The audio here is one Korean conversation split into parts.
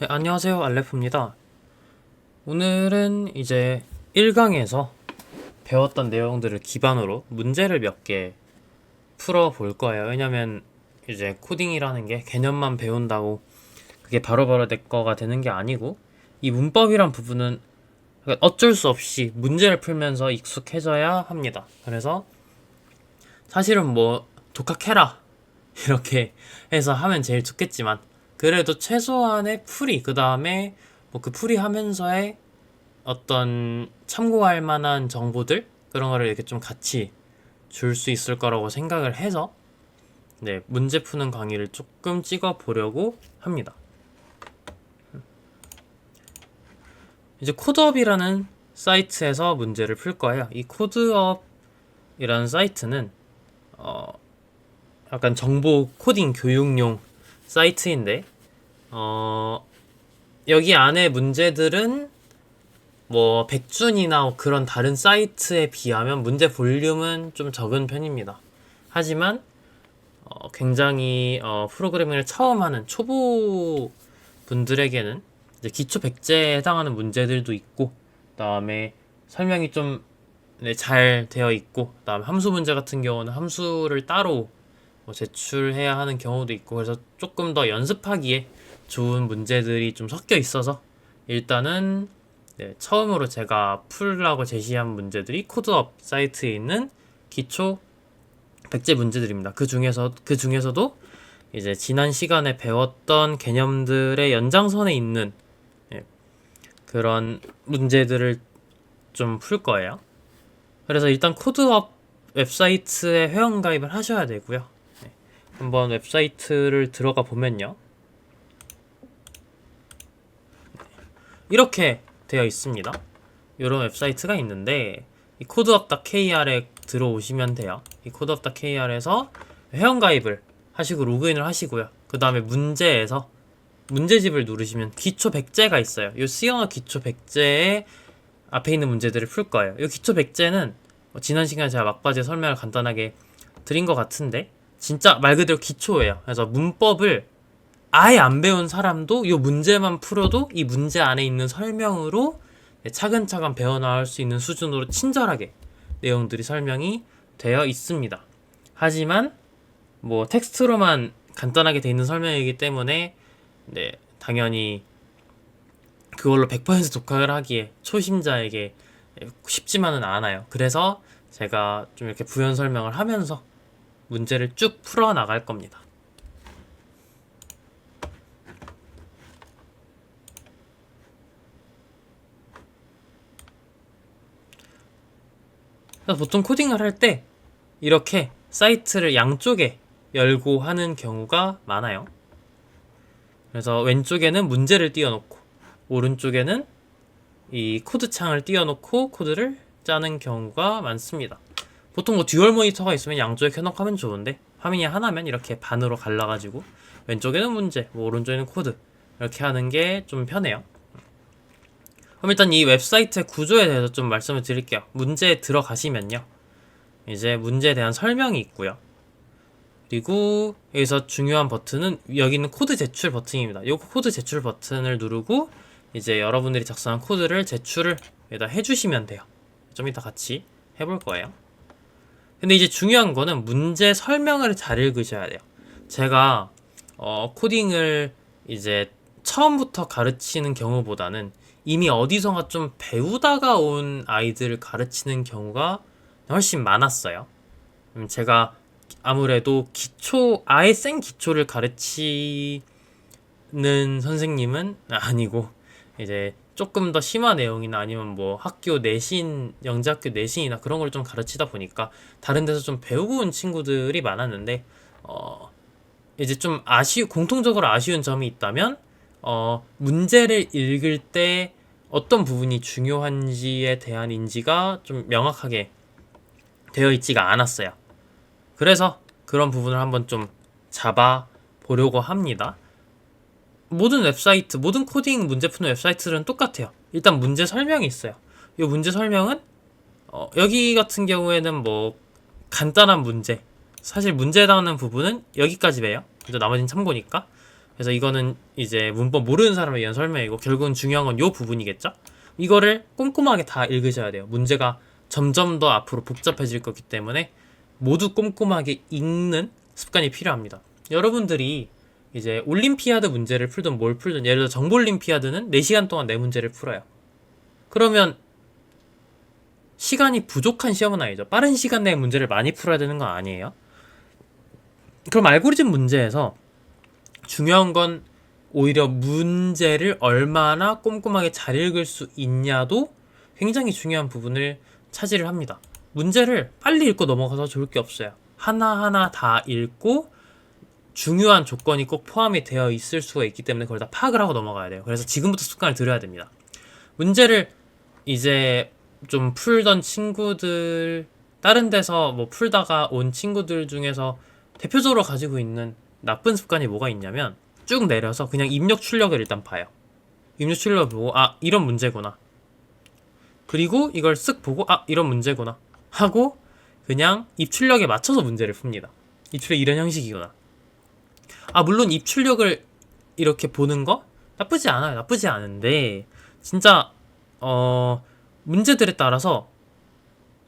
네, 안녕하세요. 알레프입니다. 오늘은 이제 1강에서 배웠던 내용들을 기반으로 문제를 몇 개 풀어볼 거예요. 왜냐면 이제 코딩이라는 게 개념만 배운다고 그게 바로바로 내 거가 되는 게 아니고 이 문법이란 부분은 어쩔 수 없이 문제를 풀면서 익숙해져야 합니다. 그래서 사실은 뭐 독학해라 이렇게 해서 하면 제일 좋겠지만 그래도 최소한의 풀이 그 다음에 뭐 그 풀이 하면서의 어떤 참고할 만한 정보들 그런 거를 이렇게 좀 같이 줄 수 있을 거라고 생각을 해서 네, 문제 푸는 강의를 조금 찍어 보려고 합니다. 이제 코드업이라는 사이트에서 문제를 풀 거예요. 이 코드업이라는 사이트는 약간 정보 코딩 교육용 사이트인데 여기 안에 문제들은 뭐 백준이나 그런 다른 사이트에 비하면 문제 볼륨은 좀 적은 편입니다. 하지만 굉장히 프로그래밍을 처음 하는 초보 분들에게는 이제 기초 백제에 해당하는 문제들도 있고, 그다음에 설명이 좀 잘 되어 있고, 그다음에 함수 문제 같은 경우는 함수를 따로 뭐 제출해야 하는 경우도 있고, 그래서 조금 더 연습하기에 좋은 문제들이 좀 섞여 있어서 일단은 네, 처음으로 제가 풀라고 제시한 문제들이 코드업 사이트에 있는 기초 백제 문제들입니다. 그 중에서도 이제 지난 시간에 배웠던 개념들의 연장선에 있는 예, 그런 문제들을 좀 풀 거예요. 그래서 일단 코드업 웹사이트에 회원 가입을 하셔야 되고요. 한번 웹사이트를 들어가 보면요. 이렇게 되어 있습니다. 이런 웹사이트가 있는데 이 codeupKR에 들어오시면 돼요. 이 codeupKR에서 회원가입을 하시고 로그인을 하시고요. 그 다음에 문제에서 문제집을 누르시면 기초 백제가 있어요. 이 C 언어 기초 백제의 앞에 있는 문제들을 풀 거예요. 이 기초 백제는 지난 시간에 제가 막바지에 설명을 간단하게 드린 것 같은데 진짜 말 그대로 기초예요. 그래서 문법을 아예 안 배운 사람도 이 문제만 풀어도 이 문제 안에 있는 설명으로 차근차근 배워나갈 수 있는 수준으로 친절하게 내용들이 설명이 되어 있습니다. 하지만 뭐 텍스트로만 간단하게 되어 있는 설명이기 때문에 네, 당연히 그걸로 100% 독학을 하기에 초심자에게 쉽지만은 않아요. 그래서 제가 좀 이렇게 부연 설명을 하면서 문제를 쭉 풀어 나갈 겁니다. 보통 코딩을 할 때 이렇게 사이트를 양쪽에 열고 하는 경우가 많아요. 그래서 왼쪽에는 문제를 띄워놓고 오른쪽에는 이 코드 창을 띄워놓고 코드를 짜는 경우가 많습니다. 보통 뭐 듀얼 모니터가 있으면 양쪽에 켜놓고 하면 좋은데 화면이 하나면 이렇게 반으로 갈라가지고 왼쪽에는 문제, 뭐 오른쪽에는 코드 이렇게 하는 게 좀 편해요. 그럼 일단 이 웹사이트의 구조에 대해서 좀 말씀을 드릴게요. 문제에 들어가시면요. 이제 문제에 대한 설명이 있고요. 그리고 여기서 중요한 버튼은 여기 있는 코드 제출 버튼입니다. 이 코드 제출 버튼을 누르고 이제 여러분들이 작성한 코드를 제출을 여기다 해주시면 돼요. 좀 이따 같이 해볼 거예요. 근데 이제 중요한 거는 문제 설명을 잘 읽으셔야 돼요. 제가 코딩을 이제 처음부터 가르치는 경우보다는 이미 어디선가 좀 배우다가 온 아이들을 가르치는 경우가 훨씬 많았어요. 제가 아무래도 아예 생 기초를 가르치는 선생님은 아니고 이제 조금 더 심한 내용이나 아니면 뭐 학교 내신, 영재학교 내신이나 그런 걸 좀 가르치다 보니까 다른 데서 좀 배우고 온 친구들이 많았는데 이제 좀 공통적으로 아쉬운 점이 있다면 문제를 읽을 때 어떤 부분이 중요한지에 대한 인지가 좀 명확하게 되어 있지가 않았어요. 그래서 그런 부분을 한번 좀 잡아 보려고 합니다. 모든 코딩 문제 푸는 웹사이트들은 똑같아요. 일단 문제 설명이 있어요. 이 문제 설명은 여기 같은 경우에는 뭐 간단한 문제, 사실 문제에 해당하는 부분은 여기까지 배요. 나머지는 참고니까 그래서 이거는 이제 문법 모르는 사람을 위한 설명이고 결국은 중요한 건 이 부분이겠죠? 이거를 꼼꼼하게 다 읽으셔야 돼요. 문제가 점점 더 앞으로 복잡해질 거기 때문에 모두 꼼꼼하게 읽는 습관이 필요합니다. 여러분들이 이제 올림피아드 문제를 풀든 뭘 풀든 예를 들어 정보올림피아드는 4시간 동안 내 문제를 풀어요. 그러면 시간이 부족한 시험은 아니죠. 빠른 시간 내에 문제를 많이 풀어야 되는 건 아니에요. 그럼 알고리즘 문제에서 중요한 건 오히려 문제를 얼마나 꼼꼼하게 잘 읽을 수 있냐도 굉장히 중요한 부분을 차지를 합니다. 문제를 빨리 읽고 넘어가서 좋을 게 없어요. 하나하나 다 읽고 중요한 조건이 꼭 포함이 되어 있을 수가 있기 때문에 그걸 다 파악을 하고 넘어가야 돼요. 그래서 지금부터 습관을 들여야 됩니다. 문제를 이제 좀 풀던 친구들, 다른 데서 뭐 풀다가 온 친구들 중에서 대표적으로 가지고 있는 나쁜 습관이 뭐가 있냐면 쭉 내려서 그냥 입력 출력을 일단 봐요. 입력 출력을 보고 아 이런 문제구나. 그리고 이걸 쓱 보고 아 이런 문제구나 하고 그냥 입출력에 맞춰서 문제를 풉니다. 입출력 이런 형식이구나. 아 물론 입출력을 이렇게 보는 거 나쁘지 않아요. 나쁘지 않은데 진짜 문제들에 따라서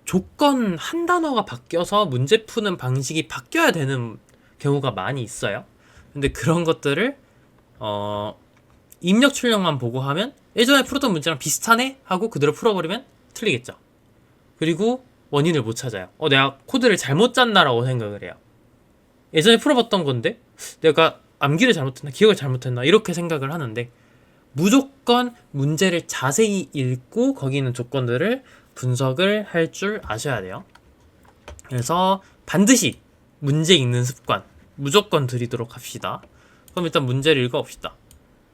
조건 한 단어가 바뀌어서 문제 푸는 방식이 바뀌어야 되는 경우가 많이 있어요. 근데 그런 것들을 입력 출력만 보고 하면 예전에 풀었던 문제랑 비슷하네 하고 그대로 풀어버리면 틀리겠죠. 그리고 원인을 못 찾아요. 내가 코드를 잘못 짰나라고 생각을 해요. 예전에 풀어봤던 건데 내가 암기를 잘못했나 기억을 잘못했나 이렇게 생각을 하는데 무조건 문제를 자세히 읽고 거기 있는 조건들을 분석을 할 줄 아셔야 돼요. 그래서 반드시 문제 읽는 습관 무조건 들이도록 합시다. 그럼 일단 문제를 읽어봅시다.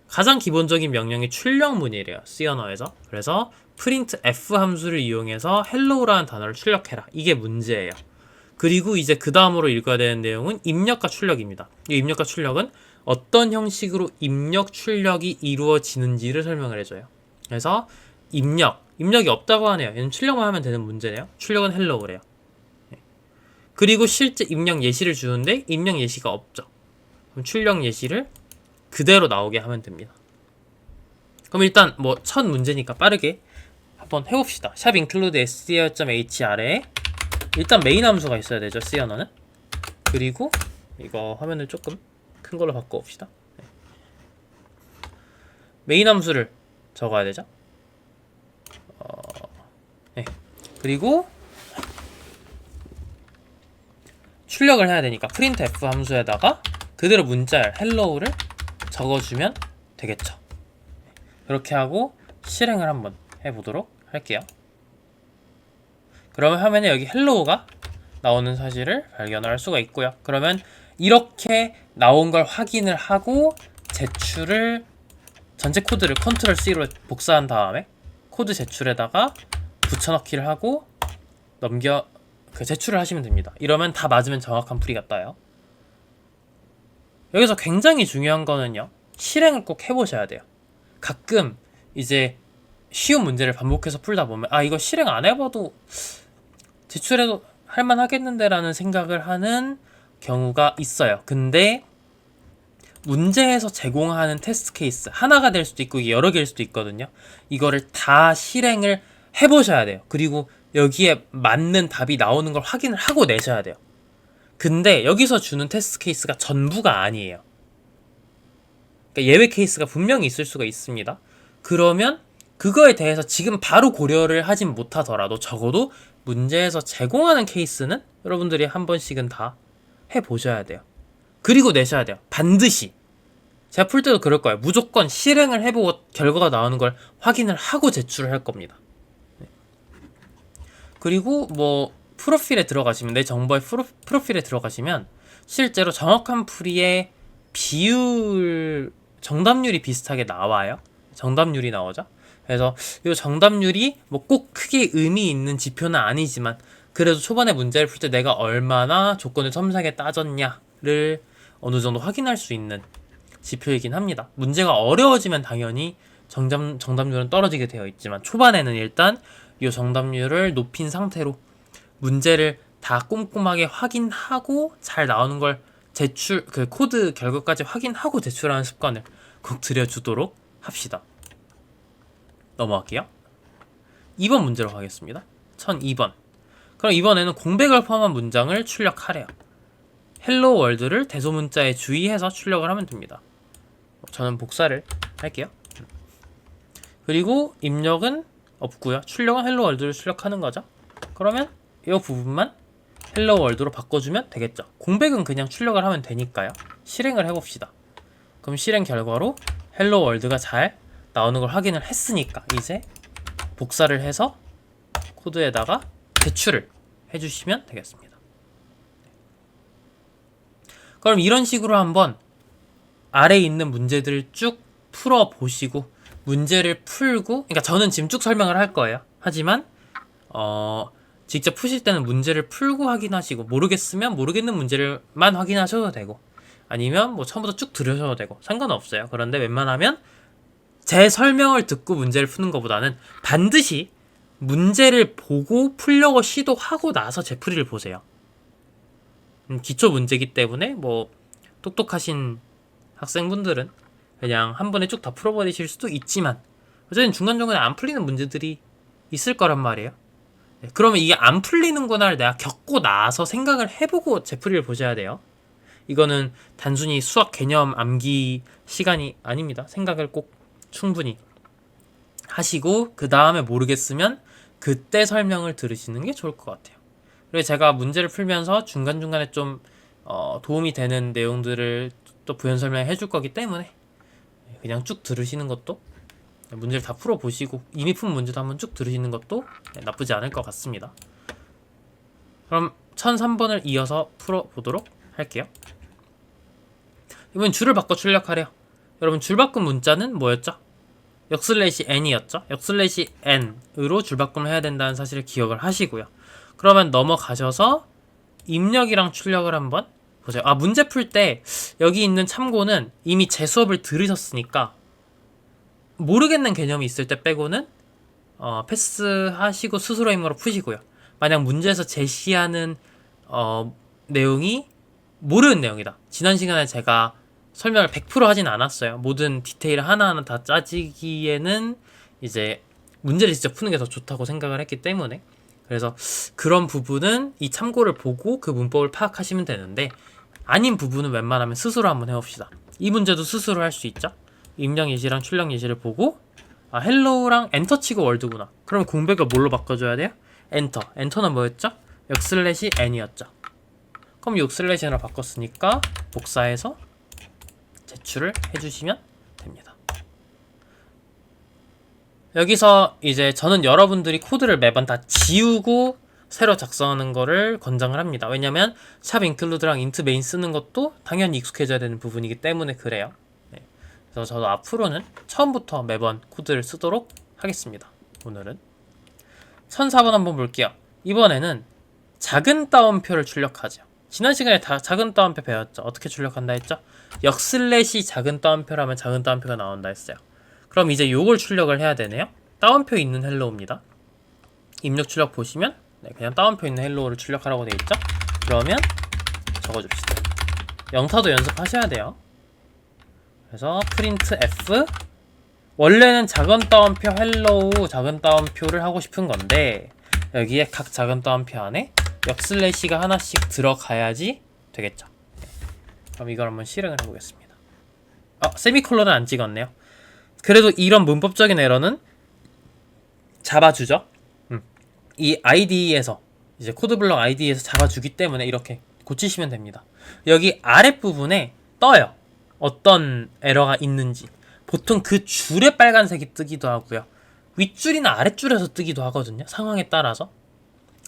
가장 기본적인 명령이 출력문이래요. C 언어에서. 그래서 print f 함수를 이용해서 hello라는 단어를 출력해라. 이게 문제예요. 그리고 이제 그 다음으로 읽어야 되는 내용은 입력과 출력입니다. 이 입력과 출력은 어떤 형식으로 입력 출력이 이루어지는지를 설명을 해줘요. 그래서 입력이 없다고 하네요. 얘는 출력만 하면 되는 문제네요. 출력은 hello래요. 그리고 실제 입력 예시를 주는데 입력 예시가 없죠. 그럼 출력 예시를 그대로 나오게 하면 됩니다. 그럼 일단 뭐 첫 문제니까 빠르게 한번 해봅시다. 샵 include str.hr에 일단 메인 함수가 있어야 되죠. C 언어는. 그리고 이거 화면을 조금 큰 걸로 바꿔봅시다. 메인 함수를 적어야 되죠. 네. 그리고 출력을 해야 되니까 printf 함수에다가 그대로 문자열 hello를 적어주면 되겠죠. 그렇게 하고 실행을 한번 해보도록 할게요. 그러면 화면에 여기 hello가 나오는 사실을 발견할 수가 있고요. 그러면 이렇게 나온 걸 확인을 하고 제출을 전체 코드를 컨트롤 C로 복사한 다음에 코드 제출에다가 붙여넣기를 하고 제출을 하시면 됩니다. 이러면 다 맞으면 정확한 풀이가 떠요. 여기서 굉장히 중요한 거는요. 실행을 꼭 해보셔야 돼요. 가끔 이제 쉬운 문제를 반복해서 풀다 보면 이거 실행 안 해봐도 제출해도 할만하겠는데 라는 생각을 하는 경우가 있어요. 근데 문제에서 제공하는 테스트 케이스 하나가 될 수도 있고 여러 개일 수도 있거든요. 이거를 다 실행을 해보셔야 돼요. 그리고 여기에 맞는 답이 나오는 걸 확인을 하고 내셔야 돼요. 근데 여기서 주는 테스트 케이스가 전부가 아니에요. 그러니까 예외 케이스가 분명히 있을 수가 있습니다. 그러면 그거에 대해서 지금 바로 고려를 하진 못하더라도 적어도 문제에서 제공하는 케이스는 여러분들이 한 번씩은 다 해보셔야 돼요. 그리고 내셔야 돼요. 반드시. 제가 풀 때도 그럴 거예요. 무조건 실행을 해보고 결과가 나오는 걸 확인을 하고 제출을 할 겁니다. 그리고 뭐 프로필에 들어가시면 내 정보의 프로필에 들어가시면 실제로 정확한 풀이의 비율 정답률이 비슷하게 나와요. 정답률이 나오죠. 그래서 이 정답률이 뭐 꼭 크게 의미 있는 지표는 아니지만 그래도 초반에 문제를 풀 때 내가 얼마나 조건을 섬세하게 따졌냐를 어느 정도 확인할 수 있는 지표이긴 합니다. 문제가 어려워지면 당연히 정답률은 떨어지게 되어 있지만 초반에는 일단 이 정답률을 높인 상태로 문제를 다 꼼꼼하게 확인하고 잘 나오는 걸 제출 그 코드 결과까지 확인하고 제출하는 습관을 꼭 들여주도록 합시다. 넘어갈게요. 2번 문제로 가겠습니다. 1002번. 그럼 이번에는 공백을 포함한 문장을 출력하래요. 헬로 월드를 대소문자에 주의해서 출력을 하면 됩니다. 저는 복사를 할게요. 그리고 입력은 없고요. 출력은 헬로 월드를 출력하는 거죠. 그러면 이 부분만 헬로 월드로 바꿔주면 되겠죠. 공백은 그냥 출력을 하면 되니까요. 실행을 해봅시다. 그럼 실행 결과로 헬로 월드가 잘 나오는 걸 확인을 했으니까 이제 복사를 해서 코드에다가 제출을 해주시면 되겠습니다. 그럼 이런 식으로 한번 아래에 있는 문제들을 쭉 풀어보시고 문제를 풀고, 그러니까 저는 지금 쭉 설명을 할 거예요. 하지만 직접 푸실 때는 문제를 풀고 확인하시고, 모르겠으면 모르겠는 문제를만 확인하셔도 되고, 아니면 뭐 처음부터 쭉 들으셔도 되고 상관없어요. 그런데 웬만하면 제 설명을 듣고 문제를 푸는 것보다는 반드시 문제를 보고 풀려고 시도하고 나서 제 풀이를 보세요. 기초 문제이기 때문에 뭐 똑똑하신 학생분들은 그냥 한 번에 쭉 다 풀어버리실 수도 있지만 어쨌든 중간중간에 안 풀리는 문제들이 있을 거란 말이에요. 네, 그러면 이게 안 풀리는구나를 내가 겪고 나서 생각을 해보고 제 풀이를 보셔야 돼요. 이거는 단순히 수학 개념 암기 시간이 아닙니다. 생각을 꼭 충분히 하시고 그 다음에 모르겠으면 그때 설명을 들으시는 게 좋을 것 같아요. 그리고 제가 문제를 풀면서 중간중간에 좀 도움이 되는 내용들을 또 부연 설명해 줄 거기 때문에 그냥 쭉 들으시는 것도, 문제를 다 풀어보시고 이미 푼 문제도 한번 쭉 들으시는 것도 나쁘지 않을 것 같습니다. 그럼 1003번을 이어서 풀어보도록 할게요. 이번 줄을 바꿔 출력하래요. 여러분 줄 바꾼 문자는 뭐였죠? 역슬래시 n이었죠? 역슬래시 n으로 줄 바꿈을 해야 된다는 사실을 기억을 하시고요. 그러면 넘어가셔서 입력이랑 출력을 한번 보세요. 문제 풀 때 여기 있는 참고는 이미 제 수업을 들으셨으니까 모르겠는 개념이 있을 때 빼고는 패스하시고 스스로 힘으로 푸시고요. 만약 문제에서 제시하는 내용이 모르는 내용이다. 지난 시간에 제가 설명을 100% 하진 않았어요. 모든 디테일을 하나하나 다 짜지기에는 이제 문제를 직접 푸는 게 더 좋다고 생각을 했기 때문에, 그래서 그런 부분은 이 참고를 보고 그 문법을 파악하시면 되는데, 아닌 부분은 웬만하면 스스로 한번 해봅시다. 이 문제도 스스로 할 수 있죠. 입력 예시랑 출력 예시를 보고 헬로우랑 엔터 치고 월드구나. 그럼 공백을 뭘로 바꿔줘야 돼요? 엔터. 엔터는 뭐였죠? 역슬래시 n이었죠. 그럼 역슬래시 n으로 바꿨으니까 복사해서 제출을 해주시면 됩니다. 여기서 이제 저는 여러분들이 코드를 매번 다 지우고 새로 작성하는 거를 권장을 합니다. 왜냐면 샵 인클루드랑 인트 메인 쓰는 것도 당연히 익숙해져야 되는 부분이기 때문에 그래요. 네. 그래서 저도 앞으로는 처음부터 매번 코드를 쓰도록 하겠습니다. 오늘은 1004번 한번 볼게요. 이번에는 작은 따옴표를 출력하죠. 지난 시간에 작은 따옴표 배웠죠. 어떻게 출력한다 했죠? 역슬래시 작은 따옴표를 하면 작은 따옴표가 나온다 했어요. 그럼 이제 요걸 출력을 해야 되네요. 따옴표 있는 헬로우입니다. 입력 출력 보시면 그냥 따옴표 있는 헬로우를 출력하라고 되어 있죠. 그러면 적어줍시다. 영타도 연습하셔야 돼요. 그래서 프린트 F, 원래는 작은 따옴표 헬로우 작은 따옴표를 하고 싶은 건데 여기에 각 작은 따옴표 안에 역슬래시가 하나씩 들어가야지 되겠죠. 그럼 이걸 한번 실행을 해보겠습니다. 세미콜론은 안 찍었네요. 그래도 이런 문법적인 에러는 잡아주죠. 이 IDE에서 이제 코드블럭 IDE에서 잡아주기 때문에 이렇게 고치시면 됩니다. 여기 아랫부분에 떠요. 어떤 에러가 있는지. 보통 그 줄에 빨간색이 뜨기도 하고요. 윗줄이나 아랫줄에서 뜨기도 하거든요. 상황에 따라서.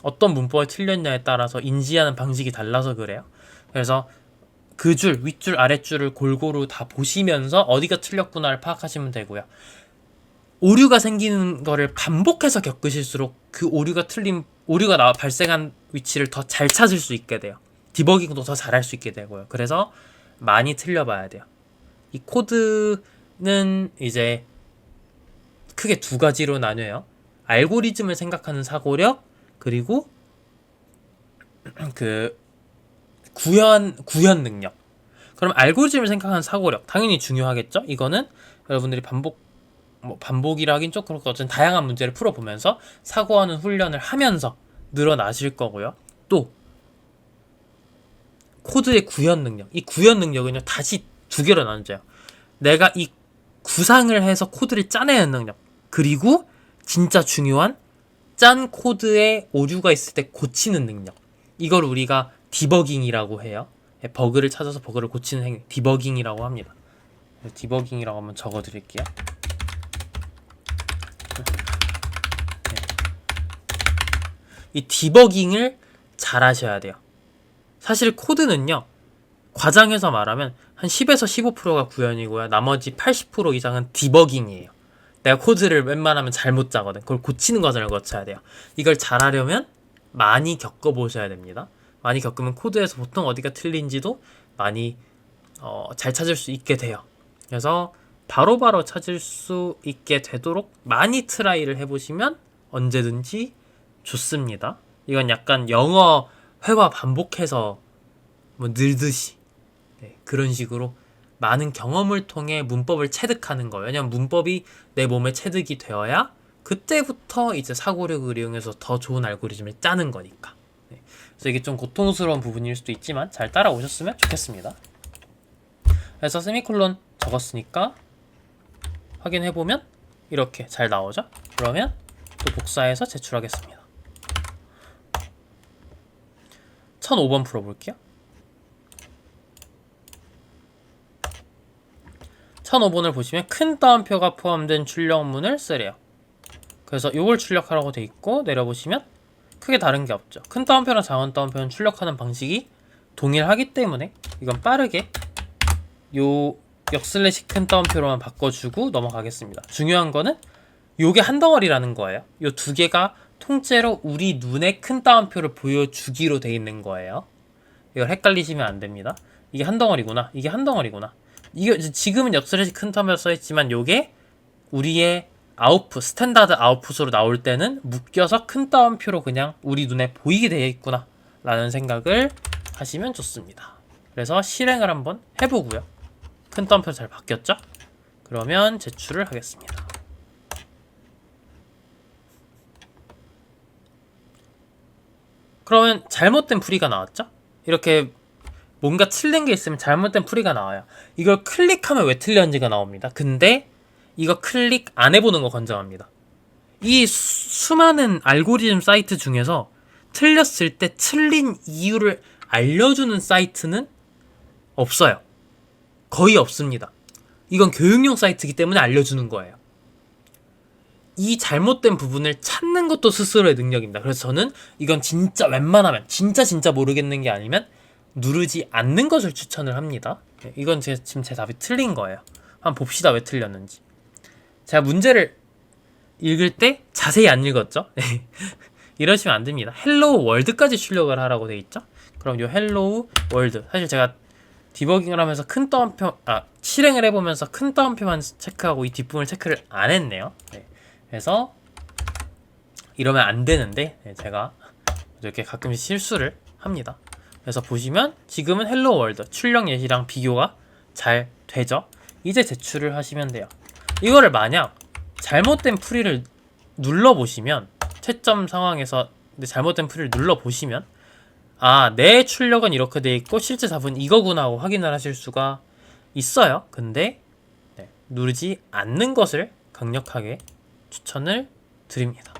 어떤 문법이 틀렸냐에 따라서 인지하는 방식이 달라서 그래요. 그래서 그 줄, 윗줄, 아랫줄을 골고루 다 보시면서 어디가 틀렸구나를 파악하시면 되고요. 오류가 생기는 거를 반복해서 겪으실수록 그 오류가 발생한 위치를 더 잘 찾을 수 있게 돼요. 디버깅도 더 잘할 수 있게 되고요. 그래서 많이 틀려봐야 돼요. 이 코드는 이제 크게 두 가지로 나뉘어요. 알고리즘을 생각하는 사고력, 그리고 그 구현 능력. 그럼 알고리즘을 생각하는 사고력 당연히 중요하겠죠. 이거는 여러분들이 반복이라 하긴 좀 그렇고 어쨌든 다양한 문제를 풀어보면서 사고하는 훈련을 하면서 늘어나실 거고요. 또 코드의 구현 능력. 이 구현 능력은요 다시 두 개로 나눠져요. 내가 이 구상을 해서 코드를 짜내는 능력, 그리고 진짜 중요한 짠 코드에 오류가 있을 때 고치는 능력. 이걸 우리가 디버깅이라고 해요. 버그를 찾아서 버그를 고치는 행위, 디버깅이라고 합니다. 디버깅이라고 한번 적어드릴게요. 이 디버깅을 잘 하셔야 돼요. 사실 코드는요, 과장해서 말하면 한 10에서 15%가 구현이고요. 나머지 80% 이상은 디버깅이에요. 내가 코드를 웬만하면 잘못 짜거든. 그걸 고치는 과정을 거쳐야 돼요. 이걸 잘하려면 많이 겪어보셔야 됩니다. 많이 겪으면 코드에서 보통 어디가 틀린지도 많이 잘 찾을 수 있게 돼요. 그래서 바로바로 찾을 수 있게 되도록 많이 트라이를 해보시면 언제든지 좋습니다. 이건 약간 영어 회화 반복해서 뭐 늘듯이 그런 식으로 많은 경험을 통해 문법을 체득하는 거예요. 왜냐면 문법이 내 몸에 체득이 되어야 그때부터 이제 사고력을 이용해서 더 좋은 알고리즘을 짜는 거니까. 그래서 이게 좀 고통스러운 부분일 수도 있지만 잘 따라오셨으면 좋겠습니다. 그래서 세미콜론 적었으니까 확인해보면 이렇게 잘 나오죠? 그러면 또 복사해서 제출하겠습니다. 1005번 풀어볼게요. 1005번을 보시면 큰 따옴표가 포함된 출력문을 쓰래요. 그래서 이걸 출력하라고 돼 있고 내려보시면 크게 다른 게 없죠. 큰 따옴표랑 작은 따옴표는 출력하는 방식이 동일하기 때문에 이건 빠르게 요 역슬래시 큰 따옴표로만 바꿔주고 넘어가겠습니다. 중요한 거는 요게 한 덩어리라는 거예요. 요 두 개가 통째로 우리 눈에 큰 따옴표를 보여주기로 돼 있는 거예요. 이걸 헷갈리시면 안 됩니다. 이게 한 덩어리구나. 이게 한 덩어리구나. 이게 지금은 역슬래시 큰 따옴표로 써있지만 요게 우리의 아웃풋, 스탠다드 아웃풋으로 나올 때는 묶여서 큰 따옴표로 그냥 우리 눈에 보이게 되어 있구나 라는 생각을 하시면 좋습니다. 그래서 실행을 한번 해보고요. 큰 따옴표 잘 바뀌었죠? 그러면 제출을 하겠습니다. 그러면 잘못된 풀이가 나왔죠? 이렇게 뭔가 틀린 게 있으면 잘못된 풀이가 나와요. 이걸 클릭하면 왜 틀렸는지가 나옵니다. 근데 이거 클릭 안 해보는 거 권장합니다. 이 수많은 알고리즘 사이트 중에서 틀렸을 때 틀린 이유를 알려주는 사이트는 없어요. 거의 없습니다. 이건 교육용 사이트이기 때문에 알려주는 거예요. 이 잘못된 부분을 찾는 것도 스스로의 능력입니다. 그래서 저는 이건 진짜 웬만하면 진짜 모르겠는 게 아니면 누르지 않는 것을 추천을 합니다. 이건 지금 제 답이 틀린 거예요. 한번 봅시다. 왜 틀렸는지. 제가 문제를 읽을 때 자세히 안 읽었죠? 이러시면 안 됩니다. 헬로우 월드까지 출력을 하라고 돼 있죠? 그럼 요 헬로우 월드, 사실 제가 디버깅을 하면서 큰 따옴표, 실행을 해보면서 큰 따옴표만 체크하고 이 뒷부분을 체크를 안 했네요. 그래서 이러면 안 되는데 제가 이렇게 가끔씩 실수를 합니다. 그래서 보시면 지금은 헬로 월드 출력 예시랑 비교가 잘 되죠. 이제 제출을 하시면 돼요. 이거를 만약 잘못된 풀이를 눌러보시면 채점 상황에서 잘못된 풀이를 눌러보시면 내 출력은 이렇게 돼 있고 실제 답은 이거구나 하고 확인을 하실 수가 있어요. 근데 누르지 않는 것을 강력하게 추천을 드립니다.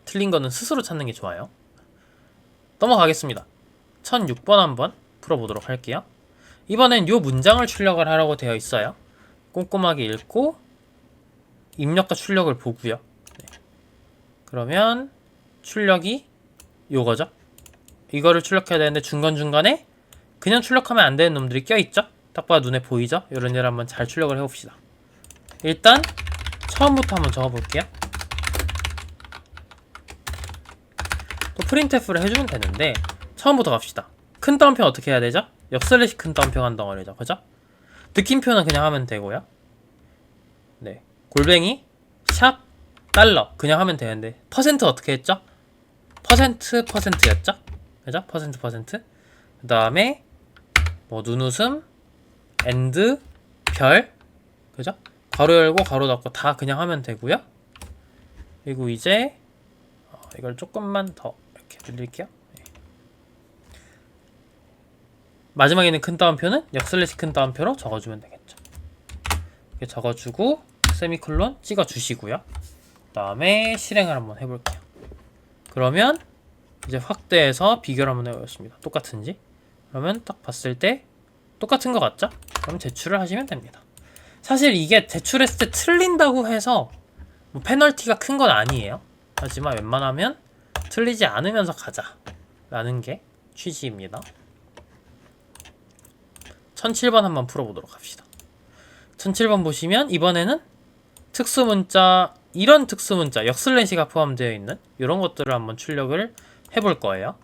틀린 거는 스스로 찾는 게 좋아요. 넘어가겠습니다. 1006번 한번 풀어보도록 할게요. 이번엔 요 문장을 출력을 하라고 되어 있어요. 꼼꼼하게 읽고 입력과 출력을 보고요. 그러면 출력이 요거죠. 이거를 출력해야 되는데 중간중간에 그냥 출력하면 안 되는 놈들이 껴있죠. 딱 봐도 눈에 보이죠. 이런 예를 한번 잘 출력을 해봅시다. 일단 처음부터 한번 적어볼게요. 또 프린트F를 해주면 되는데 처음부터 갑시다. 큰 따옴표 어떻게 해야 되죠? 역슬래시 큰 따옴표 한 덩어리죠. 그죠? 느낌표는 그냥 하면 되고요. 골뱅이 샵 달러 그냥 하면 되는데 퍼센트 어떻게 했죠? %%였죠? 그죠? %%. 그 다음에 뭐 눈웃음, and, 별, 그죠? 가로 열고 가로 닫고 다 그냥 하면 되고요. 그리고 이제 이걸 조금만 더 이렇게 늘릴게요. 마지막에 있는 큰 따옴표는 역슬래시 큰 따옴표로 적어주면 되겠죠. 이렇게 적어주고 세미콜론 찍어주시고요. 그 다음에 실행을 한번 해볼게요. 그러면 이제 확대해서 비교를 한번 해보겠습니다. 똑같은지. 그러면 딱 봤을 때 똑같은 것 같죠? 그럼 제출을 하시면 됩니다. 사실 이게 제출했을 때 틀린다고 해서 뭐 페널티가 큰 건 아니에요. 하지만 웬만하면 틀리지 않으면서 가자 라는 게 취지입니다. 1007번 한번 풀어보도록 합시다. 1007번 보시면 이번에는 특수문자, 이런 특수문자 역슬래시가 포함되어 있는 이런 것들을 한번 출력을 해볼 거예요.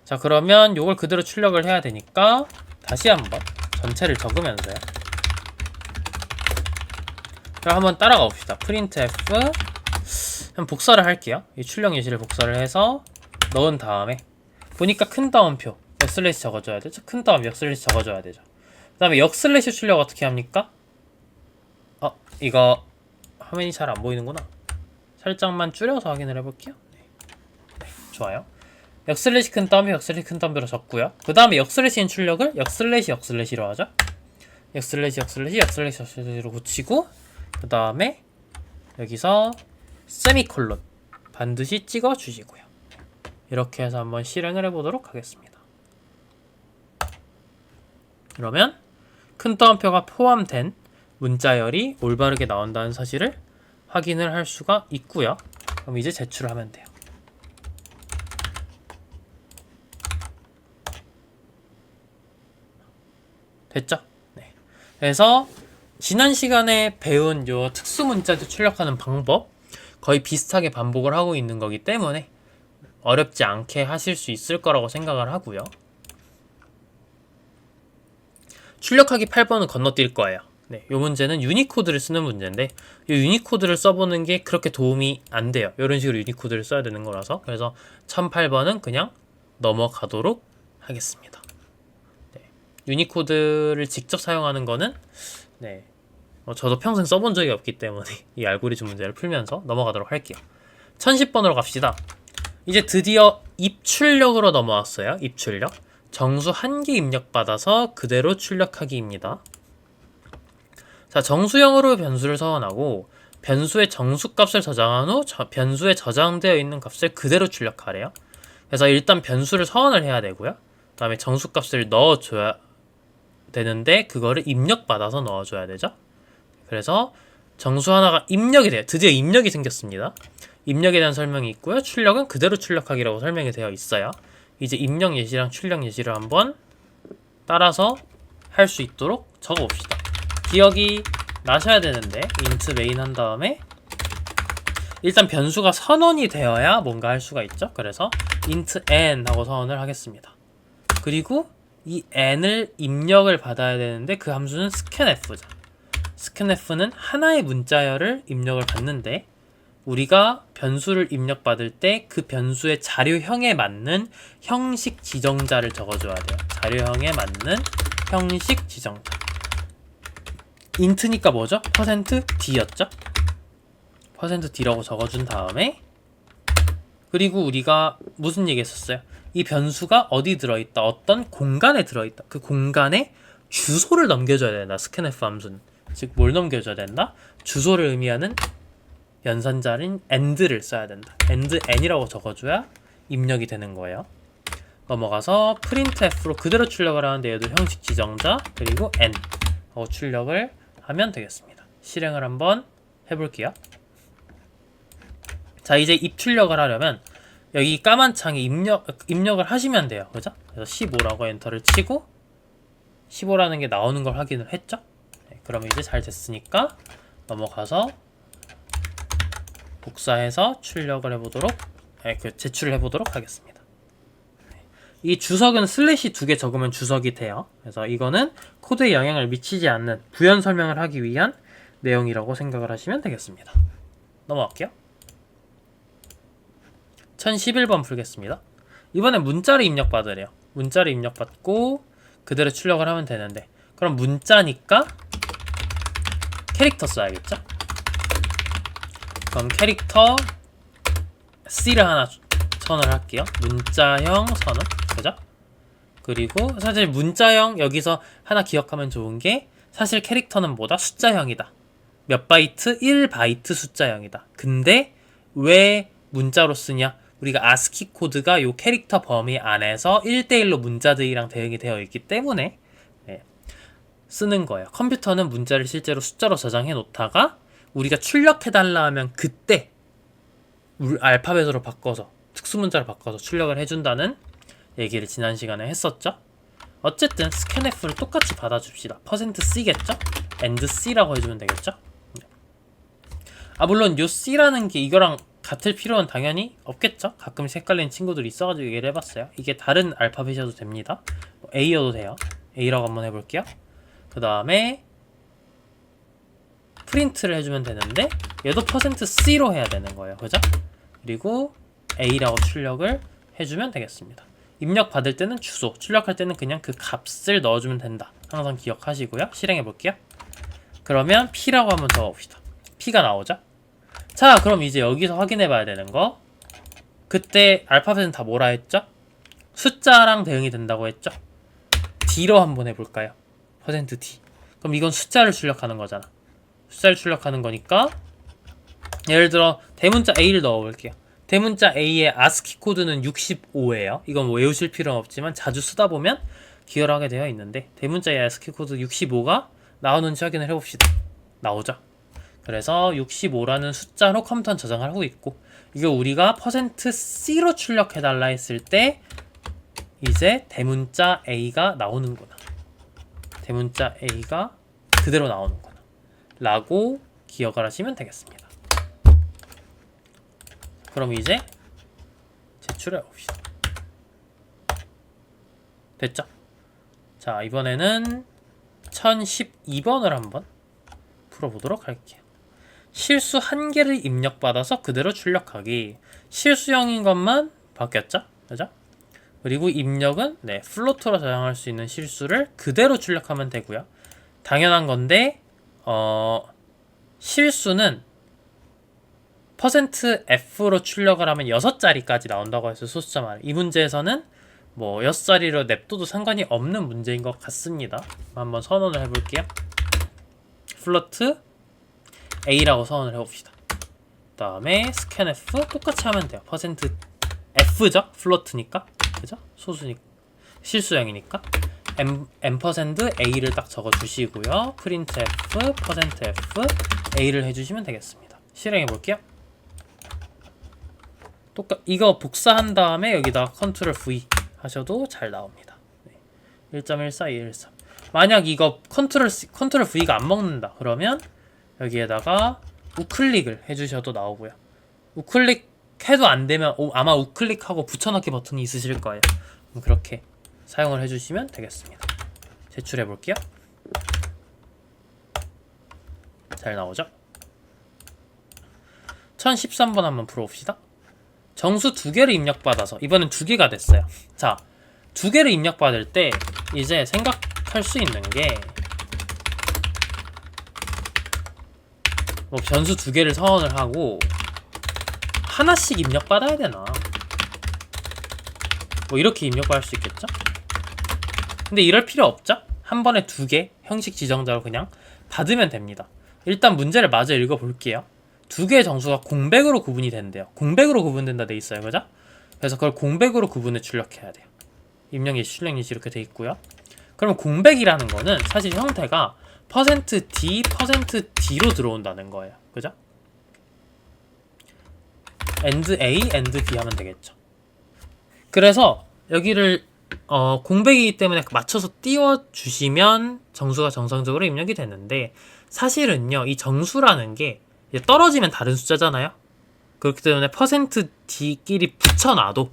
자, 그러면 이걸 그대로 출력을 해야 되니까 다시 한번 전체를 적으면서요. 그럼 한번 따라가 봅시다. printf 한번 복사를 할게요. 이 출력 예시를 복사를 해서 넣은 다음에 보니까 큰 따옴표 역슬래시 적어줘야 되죠. 큰 따옴 역슬래시 적어줘야 되죠. 그 다음에 역슬래시 출력 어떻게 합니까? 이거 화면이 잘 안 보이는구나. 살짝만 줄여서 확인을 해볼게요. 네, 좋아요. 역슬래시 큰 따옴표 역슬래시 큰 따옴표로 적고요. 그 다음에 역슬래시인 출력을 역슬래시로 하죠. 역슬래시로 붙이고 그 다음에 여기서 세미콜론 반드시 찍어 주시고요. 이렇게 해서 한번 실행을 해보도록 하겠습니다. 그러면 큰 따옴표가 포함된 문자열이 올바르게 나온다는 사실을 확인을 할 수가 있고요. 그럼 이제 제출을 하면 돼요. 됐죠? 네. 그래서 지난 시간에 배운 요 특수문자들 출력하는 방법 거의 비슷하게 반복을 하고 있는 거기 때문에 어렵지 않게 하실 수 있을 거라고 생각을 하고요. 출력하기 8번은 건너뛸 거예요. 네, 이 문제는 유니코드를 쓰는 문제인데 이 유니코드를 써보는 게 그렇게 도움이 안 돼요. 이런 식으로 유니코드를 써야 되는 거라서. 그래서 1008번은 그냥 넘어가도록 하겠습니다. 네, 유니코드를 직접 사용하는 거는 네, 저도 평생 써본 적이 없기 때문에 이 알고리즘 문제를 풀면서 넘어가도록 할게요. 1010번으로 갑시다. 이제 드디어 입출력으로 넘어왔어요. 입출력. 정수 1개 입력받아서 그대로 출력하기입니다. 자, 정수형으로 변수를 서원하고 변수의 정수값을 저장한 후 변수에 저장되어 있는 값을 그대로 출력하래요. 그래서 일단 변수를 서원을 해야 되고요. 그 다음에 정수값을 넣어줘야 되는데 그거를 입력받아서 넣어줘야 되죠. 그래서 정수 하나가 입력이 돼요. 드디어 입력이 생겼습니다. 입력에 대한 설명이 있고요. 출력은 그대로 출력하기라고 설명이 되어 있어요. 이제 입력 예시랑 출력 예시를 한번 따라서 할 수 있도록 적어봅시다. 기억이 나셔야 되는데 int main 한 다음에 일단 변수가 선언이 되어야 뭔가 할 수가 있죠. 그래서 int n 하고 선언을 하겠습니다. 그리고 이 n을 입력을 받아야 되는데 그 함수는 scanf죠. scanf는 하나의 문자열을 입력을 받는데 우리가 변수를 입력받을 때 그 변수의 자료형에 맞는 형식 지정자를 적어줘야 돼요. 자료형에 맞는 형식 지정자. int니까 뭐죠? %d였죠? %d라고 적어준 다음에 그리고 우리가 무슨 얘기 했었어요? 이 변수가 어디 들어있다, 어떤 공간에 들어있다. 그 공간에 주소를 넘겨줘야 된다. scanf 함수는. 즉 뭘 넘겨줘야 된다? 주소를 의미하는 연산자인 and를 써야 된다. and n이라고 적어줘야 입력이 되는 거예요. 넘어가서 printf로 그대로 출력을 하는데 얘도 형식 지정자 그리고 n 하고 출력을 하면 되겠습니다. 실행을 한번 해볼게요. 자, 이제 입출력을 하려면 여기 까만 창에 입력을 하시면 돼요. 그죠? 그래서 15라고 엔터를 치고 15라는 게 나오는 걸 확인을 했죠? 네, 그러면 이제 잘 됐으니까 넘어가서 복사해서 출력을 해보도록 제출을 해보도록 하겠습니다. 이 주석은 슬래시 2개 적으면 주석이 돼요. 그래서 이거는 코드에 영향을 미치지 않는 부연 설명을 하기 위한 내용이라고 생각을 하시면 되겠습니다. 넘어갈게요. 1011번 풀겠습니다. 이번엔 문자를 입력받으래요. 문자를 입력받고 그대로 출력을 하면 되는데, 그럼 문자니까 캐릭터 써야겠죠? 그럼 캐릭터 C를 하나 선언을 할게요. 문자형 선언. 그죠? 그리고 사실 문자형 여기서 하나 기억하면 좋은 게, 사실 캐릭터는 뭐다? 숫자형이다. 몇 바이트? 1바이트 숫자형이다. 근데 왜 문자로 쓰냐? 우리가 아스키 코드가 요 캐릭터 범위 안에서 1대1로 문자들이랑 대응이 되어 있기 때문에 쓰는 거예요. 컴퓨터는 문자를 실제로 숫자로 저장해 놓다가 우리가 출력해달라 하면 그때 알파벳으로 바꿔서, 특수문자로 바꿔서 출력을 해준다는 얘기를 지난 시간에 했었죠. 어쨌든 스캔F를 똑같이 받아줍시다. %C겠죠? and C라고 해주면 되겠죠? 물론 요 C라는 게 이거랑 같을 필요는 당연히 없겠죠? 가끔씩 헷갈리는 친구들이 있어가지고 얘기를 해봤어요. 이게 다른 알파벳이어도 됩니다. A여도 돼요. A라고 한번 해볼게요. 그 다음에 프린트를 해주면 되는데, 얘도 %C로 해야 되는 거예요. 그죠? 그리고 A라고 출력을 해주면 되겠습니다. 입력 받을 때는 주소, 출력할 때는 그냥 그 값을 넣어주면 된다. 항상 기억하시고요. 실행해 볼게요. 그러면 P라고 한번 적어봅시다. P가 나오죠? 자, 그럼 이제 여기서 확인해 봐야 되는 거, 그때 알파벳은 다 뭐라 했죠? 숫자랑 대응이 된다고 했죠? D로 한번 해볼까요? %D. 그럼 이건 숫자를 출력하는 거잖아. 숫자를 출력하는 거니까, 예를 들어 대문자 A를 넣어볼게요. 대문자 A의 아스키 코드는 65예요. 이건 뭐 외우실 필요는 없지만 자주 쓰다 보면 기여를 하게 되어 있는데, 대문자 A의 아스키 코드 65가 나오는지 확인을 해봅시다. 나오죠? 그래서 65라는 숫자로 컴퓨터는 저장을 하고 있고, 이거 우리가 %C로 출력해달라 했을 때 이제 대문자 A가 나오는구나. 대문자 A가 그대로 나오는구나 라고 기억을 하시면 되겠습니다. 그럼 이제 제출해 봅시다. 됐죠? 자, 이번에는 1012번을 한번 풀어보도록 할게요. 실수 한 개를 입력받아서 그대로 출력하기. 실수형인 것만 바뀌었죠? 그죠? 그리고 입력은 플로트로 저장할 수 있는 실수를 그대로 출력하면 되고요. 당연한 건데, 실수는 %F로 출력을 하면 6자리까지 나온다고 해서 소수점 안에, 이 문제에서는 뭐 6자리로 냅둬도 상관이 없는 문제인 것 같습니다. 한번 선언을 해볼게요. 플로트 A라고 선언을 해봅시다. 그 다음에 scanf 똑같이 하면 돼요. %F죠? 플로트니까. 그죠? 소수니까. 실수형이니까. A를 딱 적어주시고요. printf %F A를 해주시면 되겠습니다. 실행해볼게요. 이거 복사한 다음에 여기다 Ctrl V 하셔도 잘 나옵니다. 1.14213. 만약 이거 Ctrl V가 안 먹는다 그러면 여기에다가 우클릭을 해주셔도 나오고요. 우클릭 해도 안 되면 아마 우클릭하고 붙여넣기 버튼이 있으실 거예요. 그렇게 사용을 해주시면 되겠습니다. 제출해 볼게요. 잘 나오죠? 1013번 한번 풀어봅시다. 정수 2개를 입력받아서, 이번엔 2개가 됐어요. 자, 2개를 입력받을 때 이제 생각할 수 있는 게, 뭐 변수 2개를 선언을 하고 하나씩 입력받아야 되나, 뭐 이렇게 입력받을 수 있겠죠? 근데 이럴 필요 없죠? 한 번에 2개 형식 지정자로 그냥 받으면 됩니다. 일단 문제를 마저 읽어볼게요. 2개의 정수가 공백으로 구분이 된대요. 공백으로 구분된다 돼 있어요. 그죠? 그래서 그걸 공백으로 구분해 출력해야 돼요. 입력 예시, 출력 예시 이렇게 돼 있고요. 그러면 공백이라는 거는 사실 형태가 %D, %D로 들어온다는 거예요. 그죠? AND A, AND B 하면 되겠죠. 그래서 여기를 공백이기 때문에 맞춰서 띄워주시면 정수가 정상적으로 입력이 되는데, 사실은요, 이 정수라는 게 이제 떨어지면 다른 숫자잖아요. 그렇기 때문에 %D끼리 붙여놔도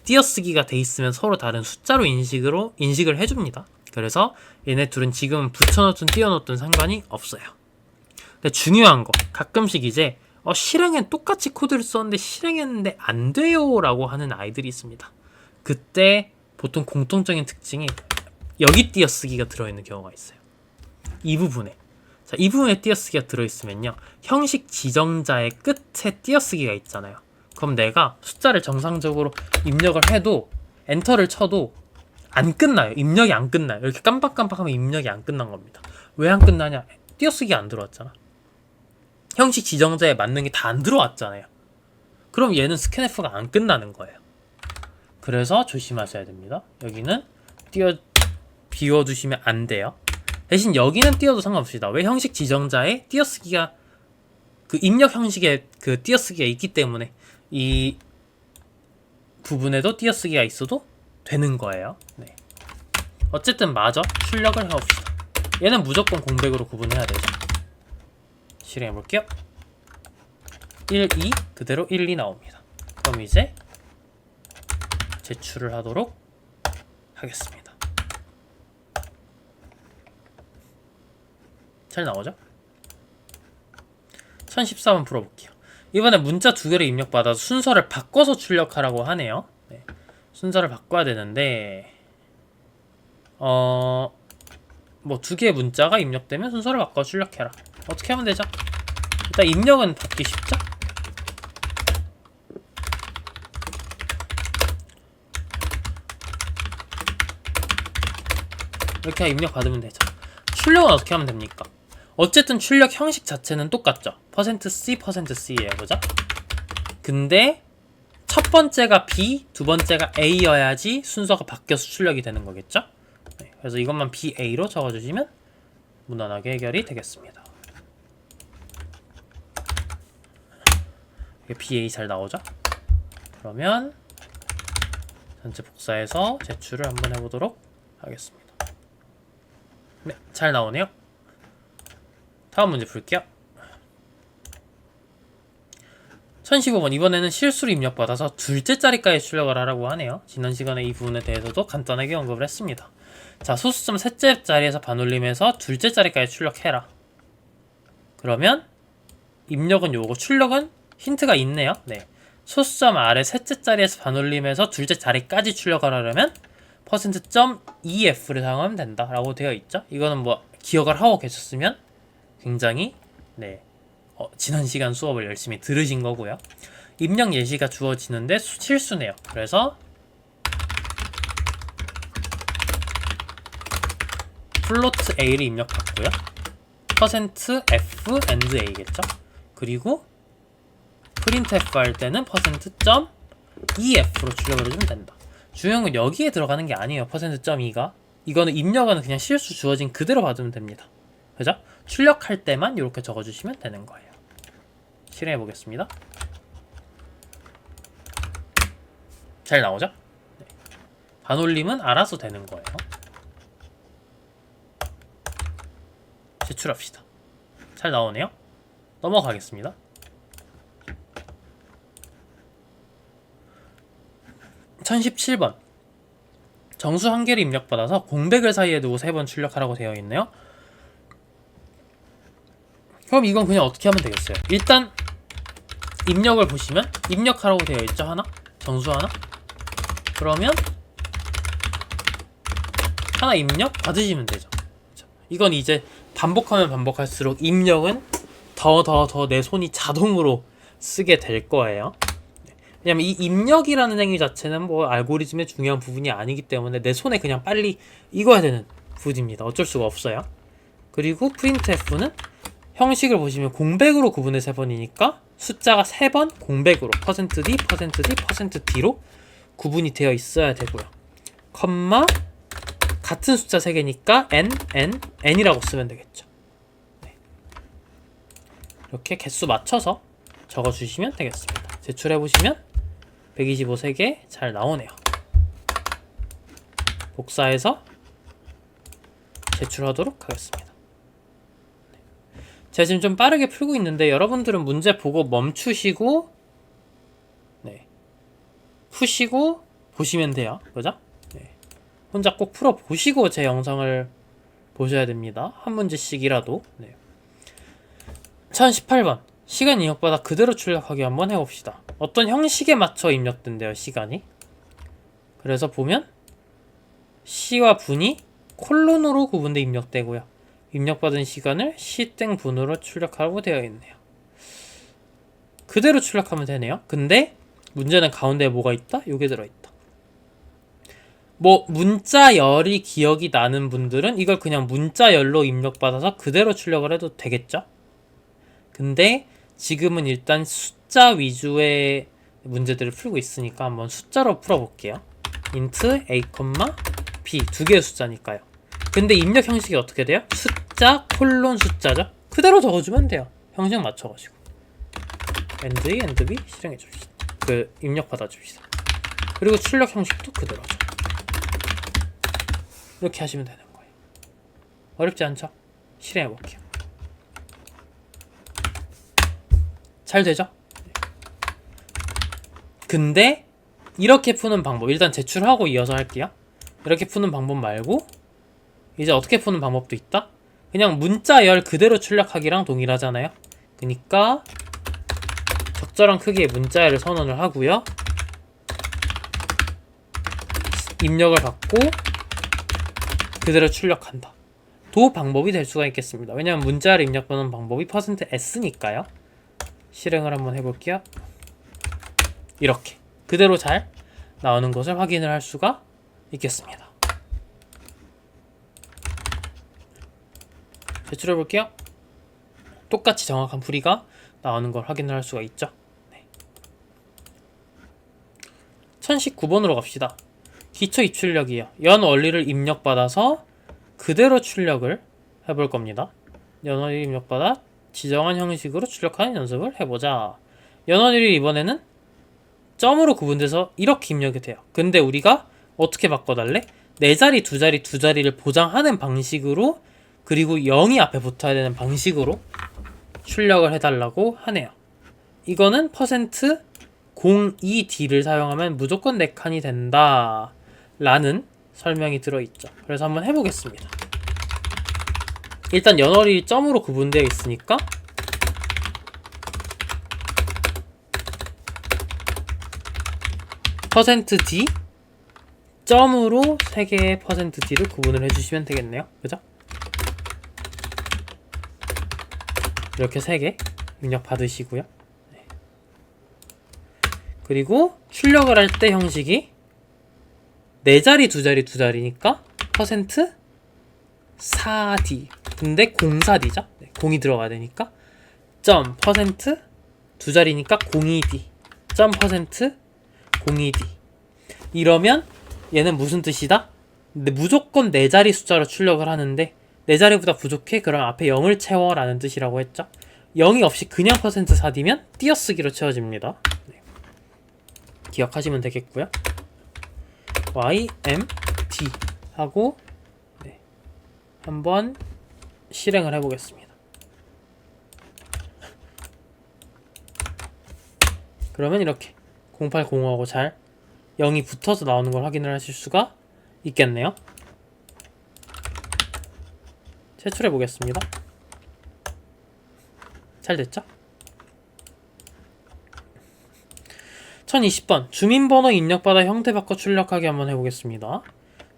띄어쓰기가 돼 있으면 서로 다른 숫자로 인식을 해줍니다. 그래서 얘네 둘은 지금 붙여놓든 띄워놓든 상관이 없어요. 근데 중요한 거, 가끔씩 이제 실행엔 똑같이 코드를 썼는데 실행했는데 안 돼요 라고 하는 아이들이 있습니다. 그때 보통 공통적인 특징이 여기 띄어쓰기가 들어있는 경우가 있어요. 이 부분에. 자, 이 부분에 띄어쓰기가 들어있으면요, 형식 지정자의 끝에 띄어쓰기가 있잖아요. 그럼 내가 숫자를 정상적으로 입력을 해도 엔터를 쳐도 안 끝나요. 입력이 안 끝나요. 이렇게 깜빡깜빡하면 입력이 안 끝난 겁니다. 왜 안 끝나냐? 띄어쓰기가 안 들어왔잖아. 형식 지정자에 맞는 게 다 안 들어왔잖아요. 그럼 얘는 스캔F가 안 끝나는 거예요. 그래서 조심하셔야 됩니다. 여기는 비워두시면 안 돼요. 대신 여기는 띄워도 상관없습니다. 왜? 형식 지정자에 띄어쓰기가 그 입력 형식에 그 띄어쓰기가 있기 때문에 이 부분에도 띄어쓰기가 있어도 되는 거예요. 네. 어쨌든 마저 출력을 해봅시다. 얘는 무조건 공백으로 구분해야 되죠. 실행해 볼게요. 1, 2 그대로 1, 2 나옵니다. 그럼 이제 제출을 하도록 하겠습니다. 잘 나오죠? 1014번 풀어볼게요. 이번에 문자 2개를 입력받아서 순서를 바꿔서 출력하라고 하네요. 네. 순서를 바꿔야 되는데 뭐 2개의 문자가 입력되면 순서를 바꿔 출력해라. 어떻게 하면 되죠? 일단 입력은 받기 쉽죠? 이렇게 입력 받으면 되죠. 출력은 어떻게 하면 됩니까? 어쨌든 출력 형식 자체는 똑같죠. %C, %C예요. 그죠? 근데 첫 번째가 B, 두 번째가 A여야지 순서가 바뀌어서 출력이 되는 거겠죠? 네, 그래서 이것만 BA로 적어주시면 무난하게 해결이 되겠습니다. 이게 BA 잘 나오죠? 그러면 전체 복사해서 제출을 한번 해보도록 하겠습니다. 네, 잘 나오네요. 다음 문제 풀게요. 1015번 이번에는 실수로 입력받아서 둘째 자리까지 출력을 하라고 하네요. 지난 시간에 이 부분에 대해서도 간단하게 언급을 했습니다. 자, 소수점 셋째 자리에서 반올림해서 둘째 자리까지 출력해라. 그러면 입력은 요거, 출력은 힌트가 있네요. 네, 소수점 아래 셋째 자리에서 반올림해서 둘째 자리까지 출력을 하려면 %.ef를 사용하면 된다 라고 되어 있죠. 이거는 뭐 기억을 하고 계셨으면 굉장히 지난 시간 수업을 열심히 들으신 거고요. 입력 예시가 주어지는데 실수네요. 그래서 플로트 a를 입력받고요. %f and a겠죠. 그리고 printf 할 때는 %.ef로 출력을 해주면 된다. 중요한 건 여기에 들어가는 게 아니에요. %.2가 이거는 입력은 그냥 실수 주어진 그대로 받으면 됩니다. 그죠? 출력할 때만 이렇게 적어주시면 되는 거예요. 실행해 보겠습니다. 잘 나오죠? 네. 반올림은 알아서 되는 거예요. 제출합시다. 잘 나오네요. 넘어가겠습니다. (1017번) 정수 1개를 입력받아서 공백을 사이에 두고 3번 출력하라고 되어 있네요. 그럼 이건 그냥 어떻게 하면 되겠어요? 일단 입력을 보시면 입력하라고 되어 있죠. 하나? 정수 하나? 그러면 하나 입력 받으시면 되죠. 이건 이제 반복하면 반복할수록 입력은 더 내 손이 자동으로 쓰게 될 거예요. 왜냐면 이 입력이라는 행위 자체는 뭐 알고리즘의 중요한 부분이 아니기 때문에 내 손에 그냥 빨리 익어야 되는 부분입니다. 어쩔 수가 없어요. 그리고 printf는 형식을 보시면 공백으로 구분해서 3번이니까 숫자가 3번 공백으로 %d, %d, %d로 구분이 되어 있어야 되고요. 컴마 같은 숫자 3개니까 n이라고 쓰면 되겠죠. 네. 이렇게 개수 맞춰서 적어주시면 되겠습니다. 제출해보시면 125 3개 잘 나오네요. 복사해서 제출하도록 하겠습니다. 제가 지금 좀 빠르게 풀고 있는데 여러분들은 문제 보고 멈추시고 푸시고 보시면 돼요. 그죠? 네. 혼자 꼭 풀어보시고 제 영상을 보셔야 됩니다. 한 문제씩이라도. 네. 1018번 시간 입력받아 그대로 출력하기 한번 해봅시다. 어떤 형식에 맞춰 입력된대요, 시간이. 그래서 보면 시와 분이 콜론으로 구분돼 입력되고요. 입력받은 시간을 시땡 분으로 출력하라고 되어 있네요. 그대로 출력하면 되네요. 근데 문제는 가운데에 뭐가 있다? 요게 들어있다. 뭐 문자열이 기억이 나는 분들은 이걸 그냥 문자열로 입력받아서 그대로 출력을 해도 되겠죠? 근데 지금은 일단 숫자 위주의 문제들을 풀고 있으니까 한번 숫자로 풀어볼게요. int a, b 두 개의 숫자니까요. 근데 입력 형식이 어떻게 돼요? 숫자 콜론 숫자죠? 그대로 적어주면 돼요. 형식 맞춰가지고 and A, and B 실행해 줍시다. 그 입력 받아줍시다. 그리고 출력 형식도 그대로죠. 이렇게 하시면 되는 거예요. 어렵지 않죠? 실행해 볼게요. 잘 되죠? 근데 이렇게 푸는 방법, 일단 제출하고 이어서 할게요. 이렇게 푸는 방법 말고 이제 어떻게 푸는 방법도 있다? 그냥 문자열 그대로 출력하기랑 동일하잖아요. 그러니까 적절한 크기의 문자열을 선언을 하고요. 입력을 받고 그대로 출력한다. 도 방법이 될 수가 있겠습니다. 왜냐하면 문자열 입력하는 방법이 %s니까요. 실행을 한번 해볼게요. 이렇게 그대로 잘 나오는 것을 확인을 할 수가 있겠습니다. 제출해 볼게요. 똑같이 정확한 풀이가 나오는 걸 확인을 할 수가 있죠. 네. 1019번으로 갑시다. 기초 입출력이요. 연 원리를 입력받아서 그대로 출력을 해볼 겁니다. 연 원리를 입력받아 지정한 형식으로 출력하는 연습을 해보자. 연 원리를 이번에는 점으로 구분돼서 이렇게 입력이 돼요. 근데 우리가 어떻게 바꿔달래? 4자리, 2자리, 2자리를 보장하는 방식으로, 그리고 0이 앞에 붙어야 되는 방식으로 출력을 해달라고 하네요. 이거는 %02D를 사용하면 무조건 4칸이 된다 라는 설명이 들어있죠. 그래서 한번 해보겠습니다. 일단 연월이 점으로 구분되어 있으니까 %D 점으로 3개의 %D를 구분을 해주시면 되겠네요. 그죠? 이렇게 3개 입력 받으시고요. 네. 그리고 출력을 할 때 형식이 4자리, 2자리, 2자리니까 %4D. 근데 04D죠? 네, 0이 들어가야 되니까 점 % 2자리니까 02D 점 %02D. 이러면 얘는 무슨 뜻이다? 근데 무조건 4자리 숫자로 출력을 하는데 4자리보다 부족해? 그럼 앞에 0을 채워 라는 뜻이라고 했죠. 0이 없이 그냥 %4D면 띄어쓰기로 채워집니다. 네. 기억하시면 되겠고요. YMD 하고 네. 한번 실행을 해보겠습니다. 그러면 이렇게 0805하고 잘 0이 붙어서 나오는 걸 확인을 하실 수가 있겠네요. 제출해 보겠습니다. 잘 됐죠? 1020번 주민번호 입력받아 형태 바꿔 출력하기 한번 해보겠습니다.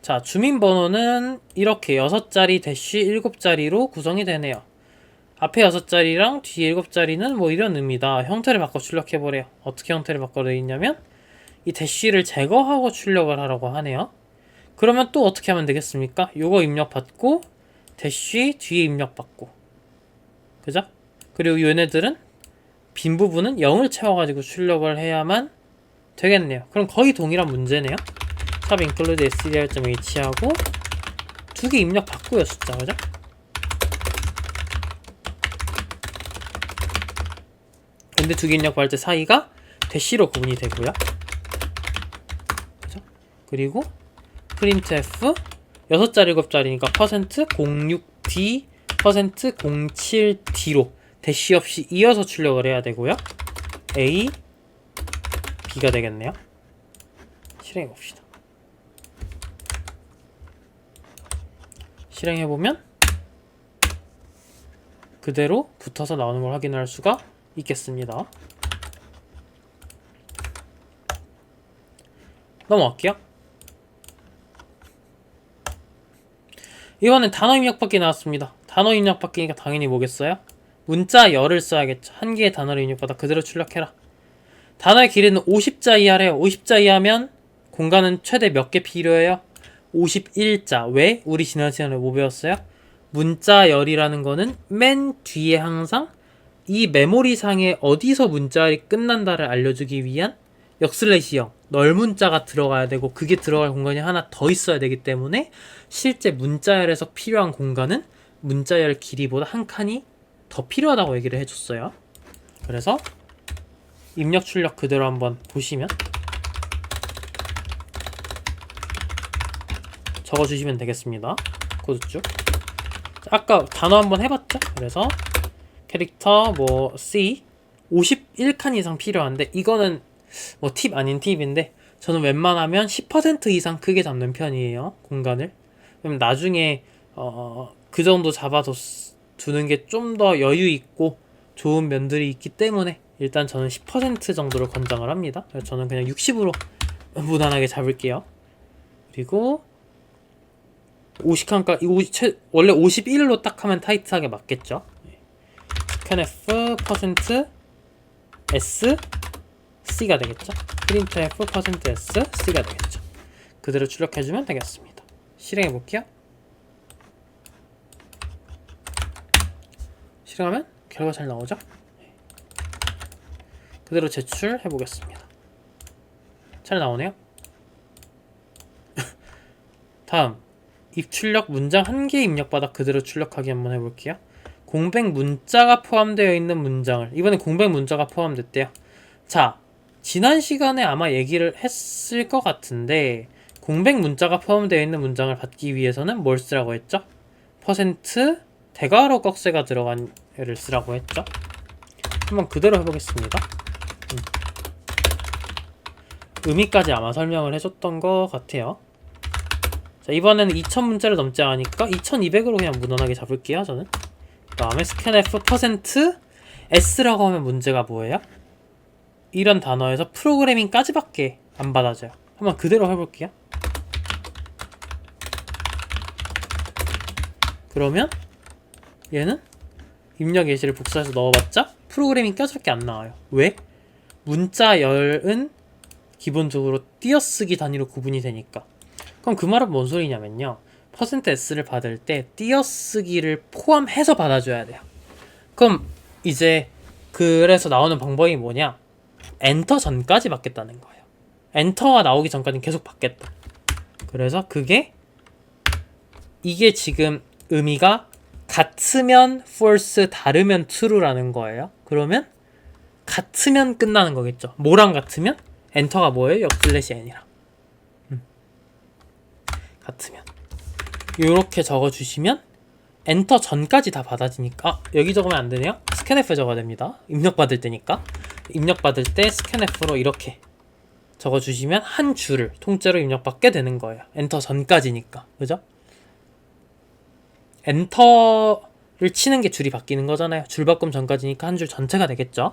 자, 주민번호는 이렇게 6자리 대쉬 7자리로 구성이 되네요. 앞에 6자리랑 뒤에 7자리는 뭐 이런 의미다. 형태를 바꿔 출력해보래요. 어떻게 형태를 바꿔 되어있냐면 이 대쉬를 제거하고 출력을 하라고 하네요. 그러면 또 어떻게 하면 되겠습니까? 요거 입력받고 대쉬 뒤에 입력받고, 그죠? 그리고 얘네들은 빈 부분은 0을 채워가지고 출력을 해야만 되겠네요. 그럼 거의 동일한 문제네요. tab include str.h 하고 2개 입력 받고요, 숫자, 그죠? 근데 2개 입력 받을 때 사이가 대시로 구분이 되고요, 그죠? 그리고 printf 6자리 7자리니까 %06D %07D로 대시 없이 이어서 출력을 해야 되고요. A, B가 되겠네요. 실행해봅시다. 실행해보면 그대로 붙어서 나오는 걸 확인할 수가 있겠습니다. 넘어갈게요. 이번엔 단어 입력 받기 나왔습니다. 단어 입력 받기니까 당연히 뭐겠어요? 문자 열을 써야겠죠. 한 개의 단어를 입력받아 그대로 출력해라. 단어의 길이는 50자 이하래요. 50자 이하면 공간은 최대 몇 개 필요해요? 51자. 왜? 우리 지난 시간에 뭐 배웠어요? 문자 열이라는 거는 맨 뒤에 항상 이 메모리상에 어디서 문자열이 끝난다를 알려주기 위한 역슬래시형 넓은 자가 들어가야 되고 그게 들어갈 공간이 하나 더 있어야 되기 때문에 실제 문자열에서 필요한 공간은 문자열 길이보다 한 칸이 더 필요하다고 얘기를 해줬어요. 그래서 입력 출력 그대로 한번 보시면 적어주시면 되겠습니다. 코드 쭉. 아까 단어 한번 해봤죠? 그래서 캐릭터 뭐 C 51칸 이상 필요한데 이거는 뭐 팁 아닌 팁인데 저는 웬만하면 10% 이상 크게 잡는 편이에요. 공간을. 그럼 나중에 그 정도 잡아두는 게 좀 더 여유 있고 좋은 면들이 있기 때문에 일단 저는 10% 정도를 권장을 합니다. 그래서 저는 그냥 60으로 무난하게 잡을게요. 그리고 50칸까지 원래 51로 딱 하면 타이트하게 맞겠죠. scanf %s c가 되겠죠. printf %s c가 되겠죠. 그대로 출력해주면 되겠습니다. 실행해 볼게요. 실행하면 결과 잘 나오죠. 그대로 제출해 보겠습니다. 잘 나오네요. 다음 입출력 문장 한 개 입력받아 그대로 출력하기 한번 해볼게요. 공백 문자가 포함되어 있는 문장을 이번에 공백 문자가 포함됐대요. 자, 지난 시간에 아마 얘기를 했을 것 같은데 공백 문자가 포함되어 있는 문장을 받기 위해서는 뭘 쓰라고 했죠? 퍼센트 대괄호 꺽쇠가 들어간 애를 쓰라고 했죠. 한번 그대로 해보겠습니다. 의미까지 아마 설명을 해줬던 것 같아요. 자, 이번에는 2000문자를 넘지 않으니까 2200으로 그냥 무난하게 잡을게요. 저는 그 다음에 scanf %s라고 하면 문제가 뭐예요? 이런 단어에서 프로그래밍까지밖에 안 받아줘요. 한번 그대로 해볼게요. 그러면 얘는 입력 예시를 복사해서 넣어봤자 프로그래밍까지밖에 안 나와요. 왜? 문자열은 기본적으로 띄어쓰기 단위로 구분이 되니까. 그럼 그 말은 뭔 소리냐면요. %s를 받을 때 띄어쓰기를 포함해서 받아줘야 돼요. 그럼 이제 그래서 나오는 방법이 뭐냐? 엔터 전까지 받겠다는 거예요. 엔터가 나오기 전까지는 계속 받겠다. 그래서 이게 지금 의미가 같으면 false, 다르면 true라는 거예요. 그러면 같으면 끝나는 거겠죠. 뭐랑 같으면? 엔터가 뭐예요? 역슬래시 n이랑. 같으면 요렇게 적어주시면 엔터 전까지 다 받아지니까 여기 적으면 안 되네요. scanf 적어야 됩니다. 입력받을 때니까 입력받을 때 scanf로 이렇게 적어주시면 한 줄을 통째로 입력받게 되는 거예요. 엔터 전까지니까. 그죠? 엔터를 치는 게 줄이 바뀌는 거잖아요. 줄 바꿈 전까지니까 한 줄 전체가 되겠죠.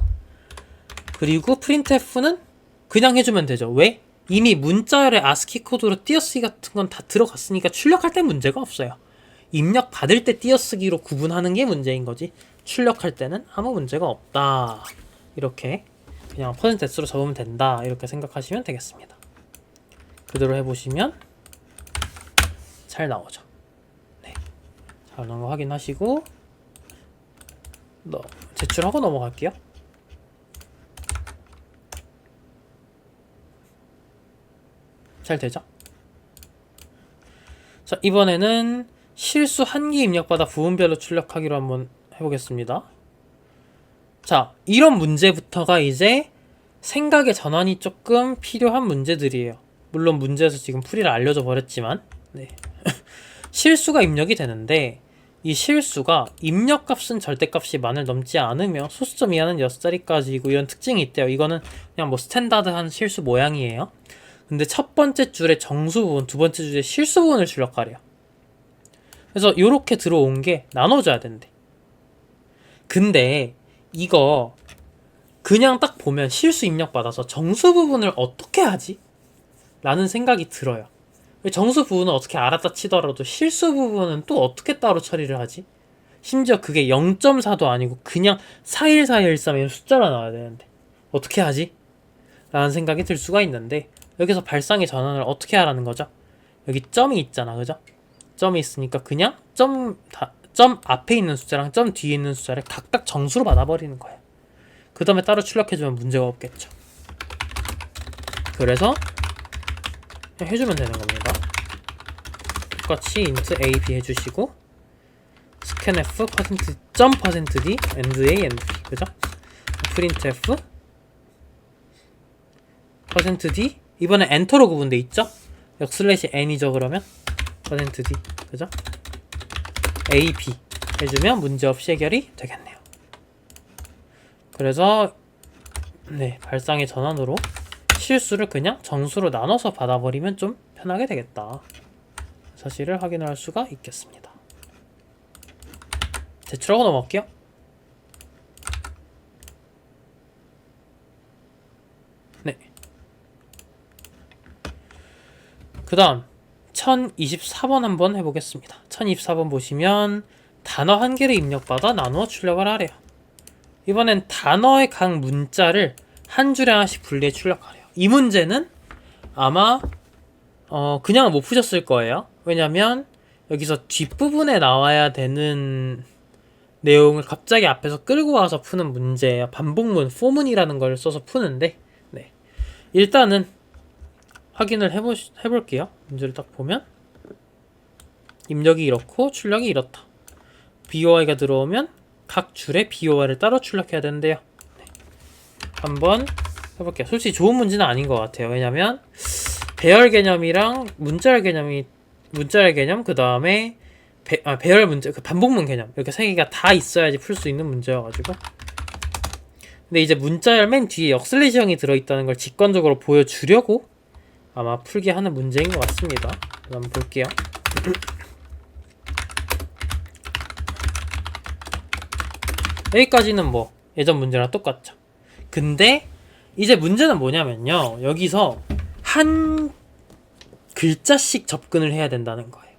그리고 printf는 그냥 해주면 되죠. 왜? 이미 문자열의 ASCII 코드로 띄어쓰기 같은 건 다 들어갔으니까 출력할 땐 문제가 없어요. 입력 받을 때 띄어쓰기로 구분하는 게 문제인 거지 출력할 때는 아무 문제가 없다. 이렇게 그냥 %s로 적으면 된다. 이렇게 생각하시면 되겠습니다. 그대로 해보시면 잘 나오죠. 네, 잘 나온 거 확인하시고 제출하고 넘어갈게요. 잘 되죠? 자, 이번에는 실수 한 개 입력받아 부분별로 출력하기로 한번 해보겠습니다. 자, 이런 문제부터가 이제 생각의 전환이 조금 필요한 문제들이에요. 물론 문제에서 지금 풀이를 알려줘 버렸지만 네. 실수가 입력이 되는데 이 실수가 입력값은 절대값이 만을 넘지 않으며 소수점 이하는 6자리까지이고 이런 특징이 있대요. 이거는 그냥 뭐 스탠다드한 실수 모양이에요. 근데 첫 번째 줄의 정수 부분, 두 번째 줄의 실수 부분을 출력하래요. 그래서 이렇게 들어온 게 나눠져야 된대. 근데 이거 그냥 딱 보면 실수 입력받아서 정수 부분을 어떻게 하지? 라는 생각이 들어요. 정수 부분은 어떻게 알았다 치더라도 실수 부분은 또 어떻게 따로 처리를 하지? 심지어 그게 0.4도 아니고 그냥 41413 숫자로 나와야 되는데 어떻게 하지? 라는 생각이 들 수가 있는데 여기서 발상의 전환을 어떻게 하라는 거죠? 여기 점이 있잖아, 그죠? 점이 있으니까 그냥 점 앞에 있는 숫자랑 점 뒤에 있는 숫자를 각각 정수로 받아버리는 거예요. 그 다음에 따로 출력해주면 문제가 없겠죠. 그래서 해주면 되는 겁니다. 똑같이 int a, b 해주시고 scanf %d end a end b, 그죠? printf %d 이번에 엔터로 구분돼 있죠? 역/n이죠. 그러면 %d, 그죠? a, b 해주면 문제없이 해결이 되겠네요. 그래서 네, 발상의 전환으로 실수를 그냥 정수로 나눠서 받아버리면 좀 편하게 되겠다 사실을 확인을 할 수가 있겠습니다. 제출하고 넘어갈게요. 네. 그 다음 1024번 한번 해보겠습니다. 1024번 보시면 단어 한 개를 입력받아 나누어 출력을 하래요. 이번엔 단어의 각 문자를 한 줄에 하나씩 분리해 출력하래요. 이 문제는 아마 그냥 못 푸셨을 거예요. 왜냐면 여기서 뒷부분에 나와야 되는 내용을 갑자기 앞에서 끌고 와서 푸는 문제예요. 반복문, 포문이라는 걸 써서 푸는데 네. 일단은 확인을 해볼게요. 문제를 딱 보면 입력이 이렇고 출력이 이렇다. BOI가 들어오면 각 줄에 BOI를 따로 출력해야 되는데요. 네. 한번 해볼게요. 솔직히 좋은 문제는 아닌 것 같아요. 왜냐면 배열 개념이랑 문자열 개념 그 다음에 배열 문제, 그 반복문 개념 이렇게 세 개가 다 있어야지 풀 수 있는 문제여가지고. 근데 이제 문자열 맨 뒤에 역슬래시형이 들어있다는 걸 직관적으로 보여주려고 아마 풀게 하는 문제인 것 같습니다. 한번 볼게요. 여기까지는 뭐 예전 문제랑 똑같죠. 근데 이제 문제는 뭐냐면요, 여기서 한 글자씩 접근을 해야 된다는 거예요.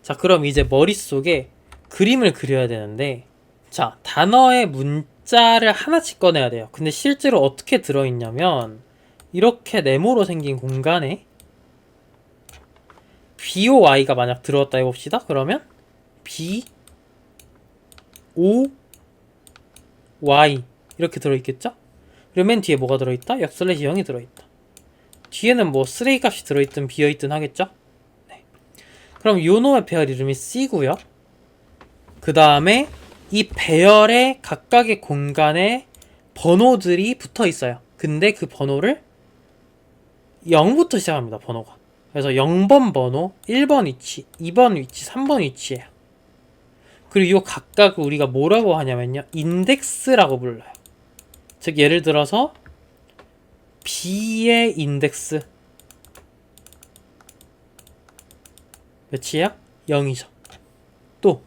자, 그럼 이제 머릿속에 그림을 그려야 되는데, 자, 단어의 문자를 하나씩 꺼내야 돼요. 근데 실제로 어떻게 들어있냐면 이렇게 네모로 생긴 공간에 BOI가 만약 들어왔다 해봅시다. 그러면 BOY 이렇게 들어있겠죠? 그리고 맨 뒤에 뭐가 들어있다? 역슬래시 0이 들어있다. 뒤에는 뭐 쓰레기 값이 들어있든 비어있든 하겠죠? 네. 그럼 요 놈의 배열 이름이 C고요. 그 다음에 이 배열의 각각의 공간에 번호들이 붙어 있어요. 근데 그 번호를 0부터 시작합니다. 번호가. 그래서 0번 번호, 1번 위치, 2번 위치, 3번 위치예요. 그리고 이 각각을 우리가 뭐라고 하냐면요, 인덱스라고 불러요. 즉 예를 들어서 B의 인덱스 몇이에요? 0이죠. 또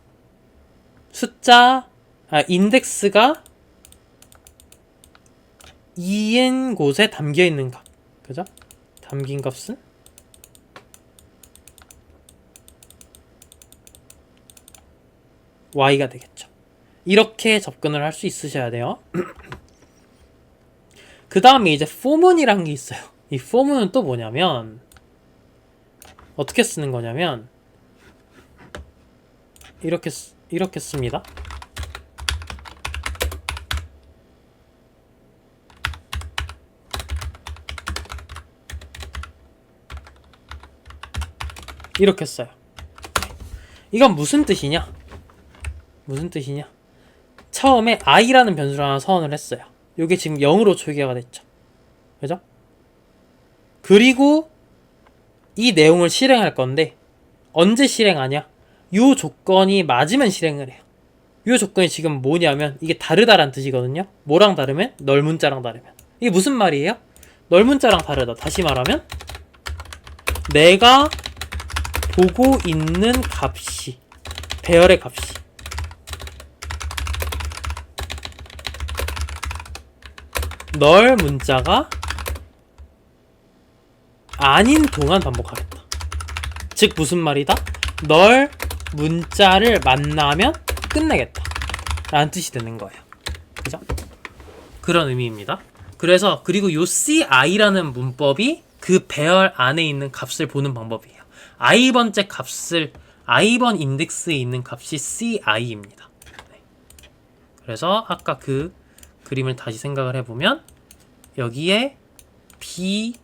인덱스가 2인 곳에 담겨있는 값, 그죠? 담긴 값은 y가 되겠죠. 이렇게 접근을 할 수 있으셔야 돼요. 그 다음에 이제 포문이란 게 있어요. 이 포문은 또 뭐냐면 어떻게 쓰는 거냐면 이렇게 씁니다. 이렇게 써요. 이건 무슨 뜻이냐? 처음에 i라는 변수를 하나 서원을 했어요. 요게 지금 0으로 초기화가 됐죠. 그죠? 그리고 이 내용을 실행할 건데 언제 실행하냐? 요 조건이 맞으면 실행을 해요. 요 조건이 지금 뭐냐면 이게 다르다란 뜻이거든요. 뭐랑 다르면? 널문자랑 다르면. 이게 무슨 말이에요? 널문자랑 다르다. 다시 말하면 내가 보고 있는 값이, 배열의 값이 널 문자가 아닌 동안 반복하겠다. 즉 무슨 말이다? 널 문자를 만나면 끝내겠다 라는 뜻이 되는 거예요. 그죠? 그런 의미입니다. 그래서 그리고 요 ci라는 문법이 그 배열 안에 있는 값을 보는 방법이에요. i번째 값을 i번 인덱스에 있는 값이 ci입니다. 네. 그래서 아까 그 그림을 다시 생각을 해보면 여기에 b,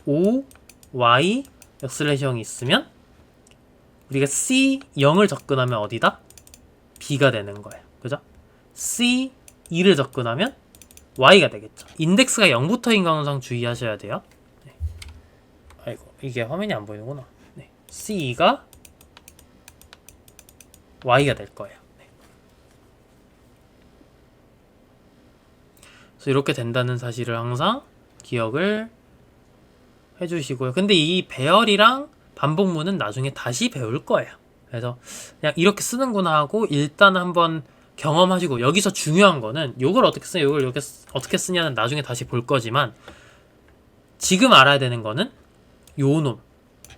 o, y 슬래시0이 있으면 우리가 c 0을 접근하면 어디다? b가 되는 거예요. 그죠? c 2를 접근하면 y가 되겠죠. 인덱스가 0부터인 가능성 주의하셔야 돼요. 네. 아이고 이게 화면이 안 보이는구나. 네. c2가 y가 될 거예요. 네. 그래서 이렇게 된다는 사실을 항상 기억을 해주시고요. 근데 이 배열이랑 반복문은 나중에 다시 배울 거예요. 그래서 그냥 이렇게 쓰는구나 하고 일단 한번 경험하시고, 여기서 중요한 거는 요걸 어떻게 쓰냐, 요걸 이렇게 어떻게 쓰냐는 나중에 다시 볼 거지만 지금 알아야 되는 거는 요 놈,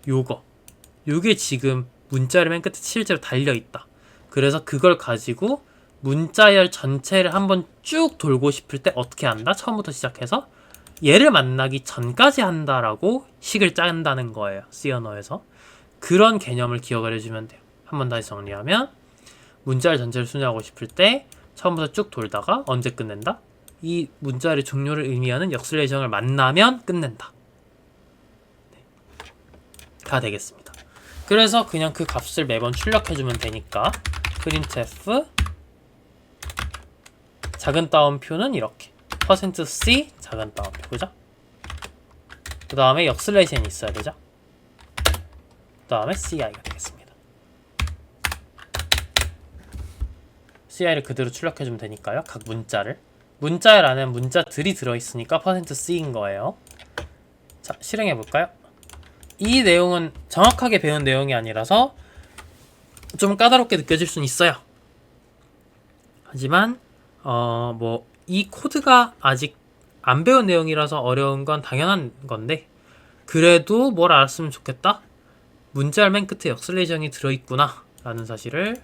요게 지금 문자열 맨 끝에 실제로 달려있다. 그래서 그걸 가지고 문자열 전체를 한번 쭉 돌고 싶을 때 어떻게 한다? 처음부터 시작해서 얘를 만나기 전까지 한다라고 식을 짠다는 거예요. C 언어에서. 그런 개념을 기억을 해주면 돼요. 한번 다시 정리하면 문자열 전체를 순회하고 싶을 때 처음부터 쭉 돌다가 언제 끝낸다? 이 문자열의 종료를 의미하는 역슬레이션을 만나면 끝낸다. 네. 다 되겠습니다. 그래서 그냥 그 값을 매번 출력해주면 되니까 printf 작은 따옴표는 이렇게 %c 작은 따옴표, 그죠? 그 다음에 역슬레이션이 있어야 되죠? 그 다음에 ci가 되겠습니다. ci를 그대로 출력해주면 되니까요. 각 문자를. 문자열 안에는 문자들이 들어있으니까 %c인 거예요. 자, 실행해볼까요? 이 내용은 정확하게 배운 내용이 아니라서 좀 까다롭게 느껴질 수는 있어요. 하지만 이 코드가 아직 안 배운 내용이라서 어려운 건 당연한 건데, 그래도 뭘 알았으면 좋겠다? 문자열 맨 끝에 역슬레이션이 들어있구나 라는 사실을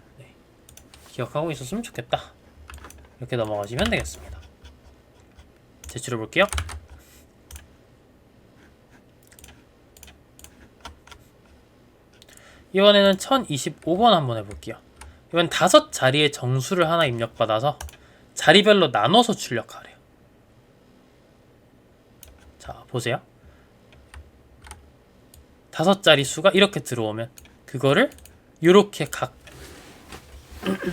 기억하고 있었으면 좋겠다. 이렇게 넘어가시면 되겠습니다. 제출해 볼게요. 이번에는 1025번 한번 해볼게요. 이번 5자리의 정수를 하나 입력받아서 자리별로 나눠서 출력하래요. 자, 보세요. 5자리 수가 이렇게 들어오면 그거를 이렇게 각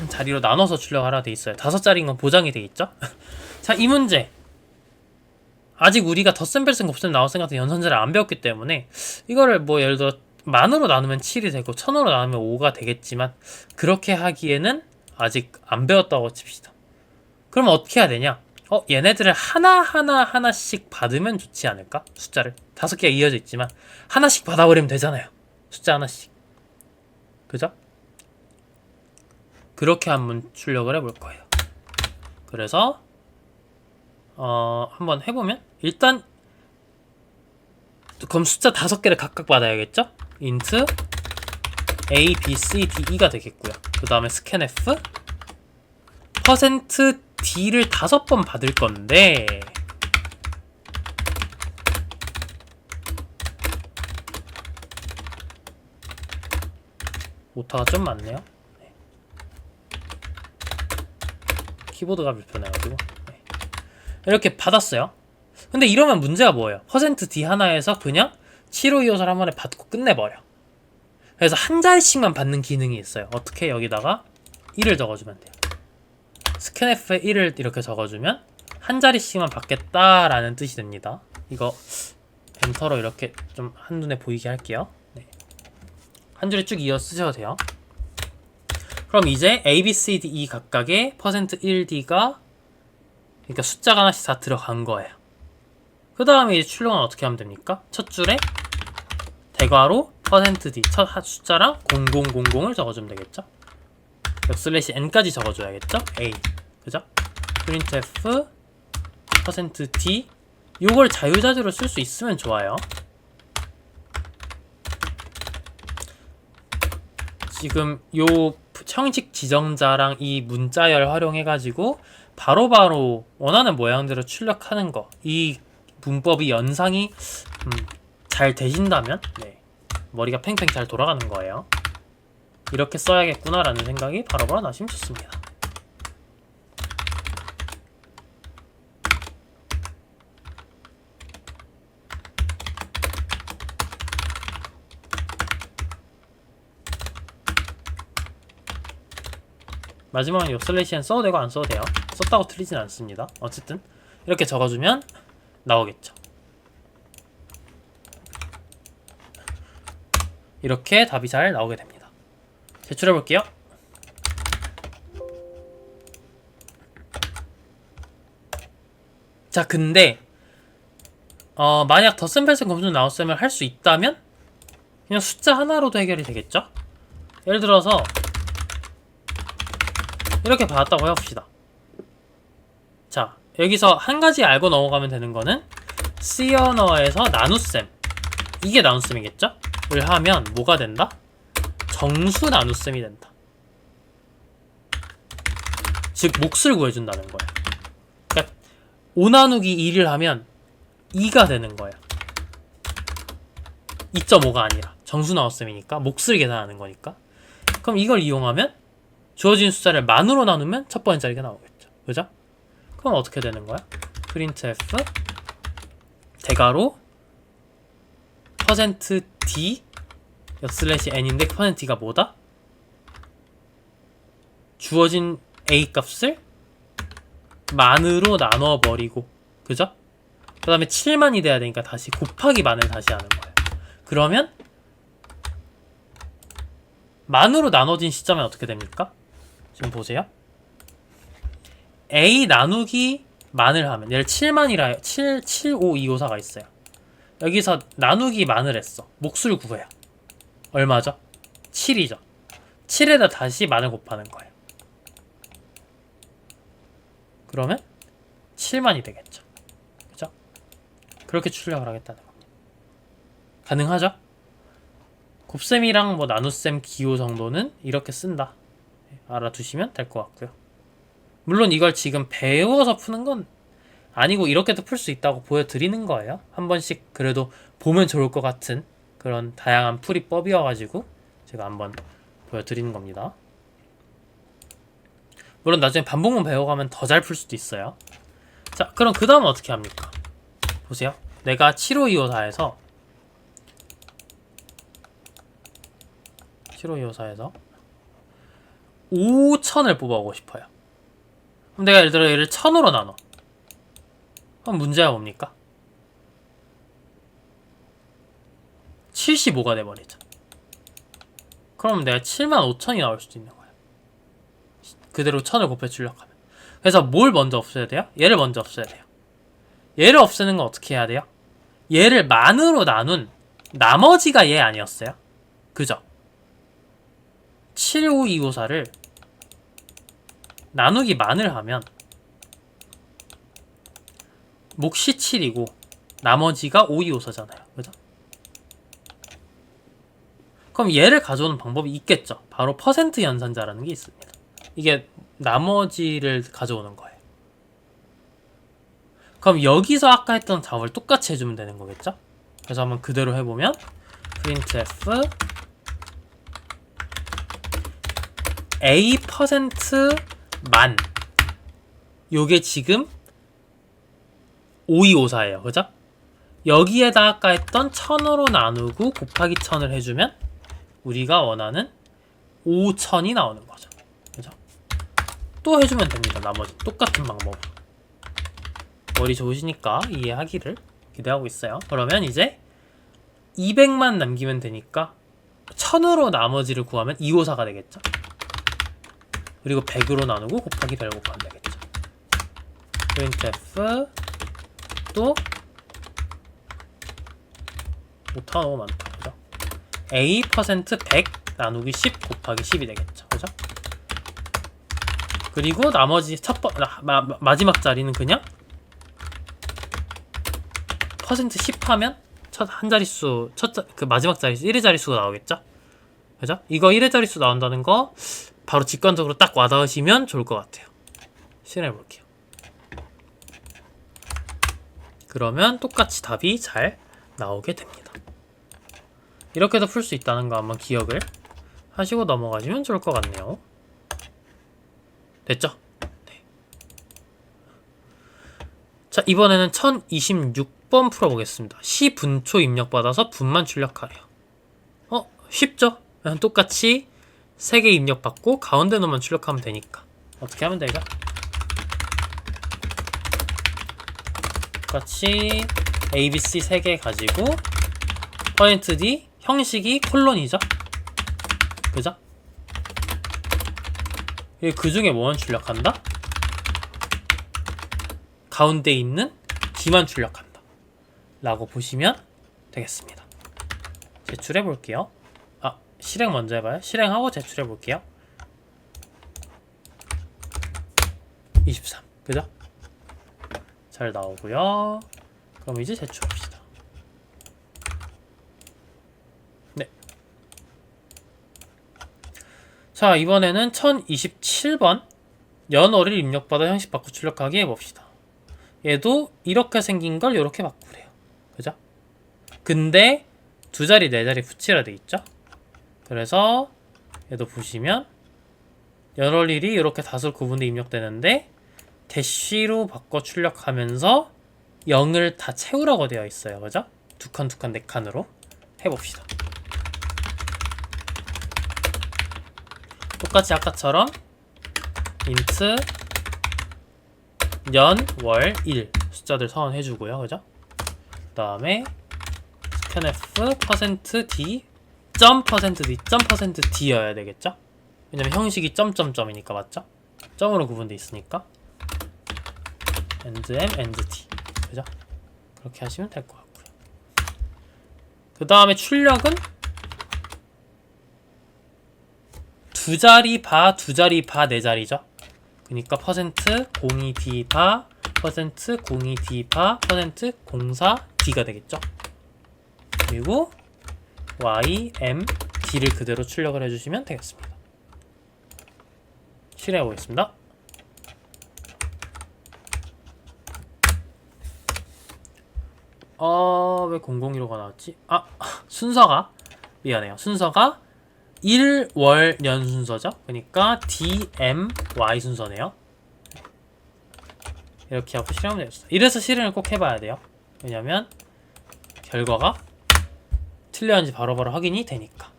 자리로 나눠서 출력하라 돼 있어요. 5자리인 건 보장이 돼 있죠. 자, 이 문제 아직 우리가 덧셈, 뺄셈, 곱셈, 나눗셈 같은 연산자를 안 배웠기 때문에 이거를 뭐 예를 들어 만으로 나누면 7이 되고 1000으로 나누면 5가 되겠지만 그렇게 하기에는 아직 안 배웠다고 칩시다. 그럼 어떻게 해야 되냐? 얘네들을 하나씩 받으면 좋지 않을까? 숫자를 5개가 이어져 있지만 하나씩 받아버리면 되잖아요. 숫자 하나씩. 그죠? 그렇게 한번 출력을 해볼 거예요. 그래서 한번 해보면 일단 그럼 숫자 5개를 각각 받아야겠죠? int a, b, c, d, e가 되겠고요. 그 다음에 scanf %d를 5번 받을 건데 오타가 좀 많네요. 네. 키보드가 불편해가지고 네. 이렇게 받았어요. 근데 이러면 문제가 뭐예요? %d 하나에서 그냥 7525를 한 번에 받고 끝내버려. 그래서 한 자리씩만 받는 기능이 있어요. 어떻게? 여기다가 1을 적어주면 돼요. scanf에 1을 이렇게 적어주면 한 자리씩만 받겠다라는 뜻이 됩니다. 이거 엔터로 이렇게 좀 한눈에 보이게 할게요. 네. 한 줄에 쭉 이어 쓰셔도 돼요. 그럼 이제 A, B, C, D, E 각각의 %1D가 그러니까 숫자가 하나씩 다 들어간 거예요. 그 다음에 이제 출력은 어떻게 하면 됩니까? 첫 줄에 대괄호 %d 첫 숫자랑 0000을 적어주면 되겠죠? /n까지 적어줘야겠죠? A 그죠? printf %d 요걸 자유자재로 쓸 수 있으면 좋아요. 지금 요 형식 지정자랑 이 문자열 활용해가지고 바로바로 원하는 모양대로 출력하는 거, 이 문법이 연상이 잘 되신다면 머리가 팽팽 잘 돌아가는 거예요. 이렇게 써야겠구나라는 생각이 바로바로 나시면 좋습니다. 마지막은 요 슬래시는 써도 되고 안 써도 돼요. 썼다고 틀리진 않습니다. 어쨌든 이렇게 적어주면 나오겠죠. 이렇게 답이 잘 나오게 됩니다. 제출해 볼게요. 자, 근데 만약 덧셈 뺄셈 검수 나눗셈을 할 수 있다면 그냥 숫자 하나로도 해결이 되겠죠? 예를 들어서 이렇게 받았다고 해봅시다. 자, 여기서 한 가지 알고 넘어가면 되는 거는 C 언어에서 나눗셈, 이게 나눗셈이겠죠? 를 하면 뭐가 된다? 정수 나눗셈이 된다. 즉 몫을 구해준다는 거예요. 그러니까 5 나누기 1을 하면 2가 되는 거예요. 2.5가 아니라 정수 나눗셈이니까 몫을 계산하는 거니까. 그럼 이걸 이용하면 주어진 숫자를 만으로 나누면 첫 번째 자리가 나오겠죠. 그죠? 그럼 어떻게 되는 거야? printf 대괄호 %d /n인데 %d가 뭐다? 주어진 a 값을 만으로 나눠버리고, 그죠? 그 다음에 7만이 돼야 되니까 다시 곱하기 만을 다시 하는 거예요. 그러면 만으로 나눠진 시점에 어떻게 됩니까? 지금 보세요. a 나누기 만을 하면, 얘를 7만이라 75254가 있어요. 여기서 나누기 만을 했어. 몫을 구해요. 얼마죠? 7이죠. 7에다 다시 만을 곱하는 거예요. 그러면 7만이 되겠죠. 그죠? 그렇게 출력을 하겠다는 겁니다. 가능하죠? 곱셈이랑 뭐 나눗셈 기호 정도는 이렇게 쓴다. 알아두시면 될 것 같고요. 물론 이걸 지금 배워서 푸는 건 아니고 이렇게도 풀 수 있다고 보여드리는 거예요. 한 번씩 그래도 보면 좋을 것 같은 그런 다양한 풀이법이어가지고 제가 한번 보여드리는 겁니다. 물론 나중에 반복문 배워가면 더 잘 풀 수도 있어요. 자, 그럼 그 다음은 어떻게 합니까? 보세요. 내가 75254에서 5000을 뽑아오고 싶어요. 그럼 내가 예를 들어 얘를 1000으로 나눠. 그럼 문제가 뭡니까? 75가 돼버리죠. 그럼 내가 75000이 나올 수도 있는 거야. 그대로 1000을 곱해 출력하면. 그래서 뭘 먼저 없애야 돼요? 얘를 먼저 없애야 돼요. 얘를 없애는 건 어떻게 해야 돼요? 얘를 만으로 나눈 나머지가 얘 아니었어요? 그죠? 75254를 나누기 만을 하면 몫이 7이고 나머지가 5254잖아요. 그죠? 그럼 얘를 가져오는 방법이 있겠죠. 바로 퍼센트 연산자라는 게 있습니다. 이게 나머지를 가져오는 거예요. 그럼 여기서 아까 했던 작업을 똑같이 해주면 되는 거겠죠? 그래서 한번 그대로 해보면 printf a%만, 요게 지금 5254예요. 그죠? 여기에다 아까 했던 1000으로 나누고 곱하기 1000을 해주면 우리가 원하는 5000이 나오는 거죠. 그죠? 또 해주면 됩니다. 나머지 똑같은 방법으로. 머리 좋으시니까 이해하기를 기대하고 있어요. 그러면 이제 200만 남기면 되니까 1000으로 나머지를 구하면 254가 되겠죠. 그리고 100으로 나누고 곱하기 100을 곱하면 되겠죠. printf 또 오타 너무 많다. 그죠? a%100 나누기 10 곱하기 10이 되겠죠. 그죠? 그리고 나머지 마지막 자리는 그냥 %10 하면 첫 한 자릿수, 그 마지막 자릿수 1의 자릿수가 나오겠죠? 그죠? 이거 1의 자릿수 나온다는 거 바로 직관적으로 딱 와닿으시면 좋을 것 같아요. 실행해 볼게요. 그러면 똑같이 답이 잘 나오게 됩니다. 이렇게도 풀 수 있다는 거 한번 기억을 하시고 넘어가시면 좋을 것 같네요. 됐죠? 네. 자, 이번에는 1026번 풀어보겠습니다. 시 분초 입력받아서 분만 출력하래요. 쉽죠? 그냥 똑같이 3개 입력받고 가운데 놈만 출력하면 되니까. 어떻게 하면 되죠? 똑같이 ABC 3개 가지고 %D 형식이 콜론이죠? 그죠? 그 중에 뭐만 출력한다? 가운데 있는 D만 출력한다 라고 보시면 되겠습니다. 제출해 볼게요. 실행 먼저 해봐요. 실행하고 제출해 볼게요. 23 그죠? 잘 나오고요. 그럼 이제 제출합시다. 네. 자, 이번에는 1027번 연월일 입력받아 형식 바꿔 출력하기 해봅시다. 얘도 이렇게 생긴 걸 이렇게 바꾸래요. 그죠? 근데 두 자리 네 자리 붙이라 돼 있죠? 그래서 얘도 보시면 연월일이 이렇게 다수 구분돼 입력되는데 대시로 바꿔 출력하면서 0을 다 채우라고 되어 있어요. 그죠? 두 칸, 네 칸으로 해봅시다. 똑같이 아까처럼 int 년, 월, 일 숫자들 선언해주고요. 그죠? 그 다음에 scanf %d %d 여야 되겠죠? 왜냐면 형식이 점점점이니까 맞죠? 점으로 구분돼 있으니까 endm, end_t 그죠? 그렇게 하시면 될 것 같고요. 그 다음에 출력은 두 자리 바, 네 자리죠? 그니까 %02d 바, %02d 바, %04d가 되겠죠? 그리고 y, m, d를 그대로 출력을 해주시면 되겠습니다. 실행해 보겠습니다. 왜 001호가 나왔지? 순서가 미안해요. 순서가 1, 월, 년 순서죠. 그러니까 D, M, Y 순서네요. 이렇게 하고 실행하면 되겠습니다. 이래서 실행을 꼭 해봐야 돼요. 왜냐면 결과가 틀렸는지 바로바로 확인이 되니까.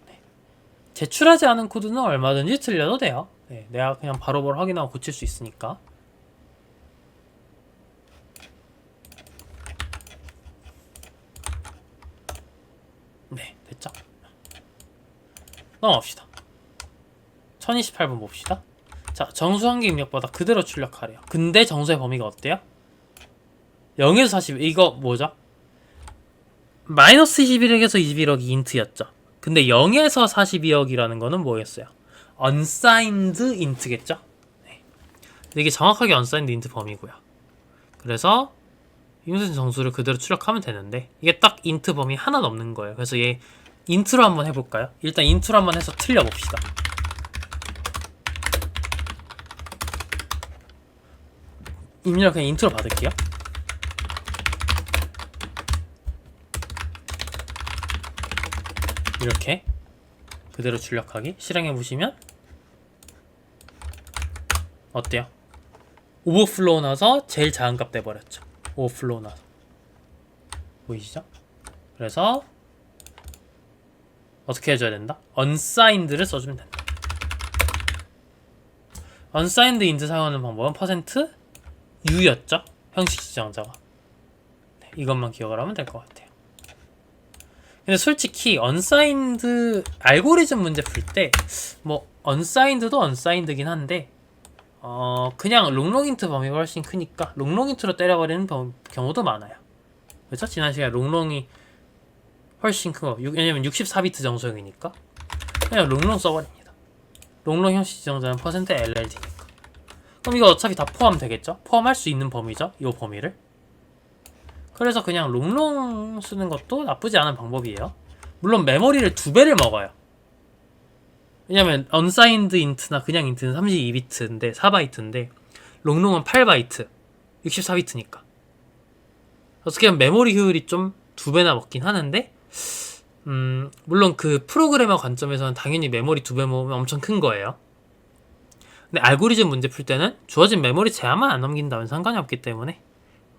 네. 제출하지 않은 코드는 얼마든지 틀려도 돼요. 네, 내가 그냥 바로바로 확인하고 고칠 수 있으니까. 네, 됐죠? 넘어갑시다. 1028번 봅시다. 자, 정수 한 개 입력받아 그대로 출력하래요. 근데 정수의 범위가 어때요? 0에서 40, 이거 뭐죠? 마이너스 21억에서 21억이 인트였죠. 근데 0에서 42억이라는 거는 뭐였어요? unsigned int겠죠? 네. 이게 정확하게 unsigned int 범위고요. 그래서 임수진 정수를 그대로 출력하면 되는데 이게 딱 int 범위 하나 넘는 거예요. 그래서 얘 int로 한번 해볼까요? 일단 int로 한번 해서 틀려봅시다. 입력 그냥 int로 받을게요. 이렇게 그대로 출력하기 실행해보시면 어때요? 오버플로우 나서 제일 작은 값 돼버렸죠. 오버플로우 나서 보이시죠? 그래서 어떻게 해줘야 된다? unsigned를 써주면 된다. unsigned int 사용하는 방법은 %u였죠? 형식 지정자가. 네, 이것만 기억을 하면 될 것 같아요. 근데 솔직히 unsigned 알고리즘 문제 풀 때 뭐 unsigned도 unsigned긴 한데 그냥 롱롱인트 범위가 훨씬 크니까 롱롱인트로 때려버리는 경우도 많아요. 그렇죠? 지난 시간에 롱롱이 훨씬 큰 거. 왜냐면 64비트 정수형이니까 그냥 롱롱 써버립니다. 롱롱 형식 지정자는 %LLD니까. 그럼 이거 어차피 다 포함되겠죠? 포함할 수 있는 범위죠? 이 범위를. 그래서 그냥 롱롱 쓰는 것도 나쁘지 않은 방법이에요. 물론 메모리를 2배를 먹어요. 왜냐면 unsigned int나 그냥 int는 32비트인데 4바이트인데 롱롱은 8바이트 64비트니까 어떻게 보면 메모리 효율이 좀 2배나 먹긴 하는데 물론 그 프로그래머 관점에서는 당연히 메모리 2배 먹으면 엄청 큰 거예요. 근데 알고리즘 문제 풀 때는 주어진 메모리 제한만 안 넘긴다면 상관이 없기 때문에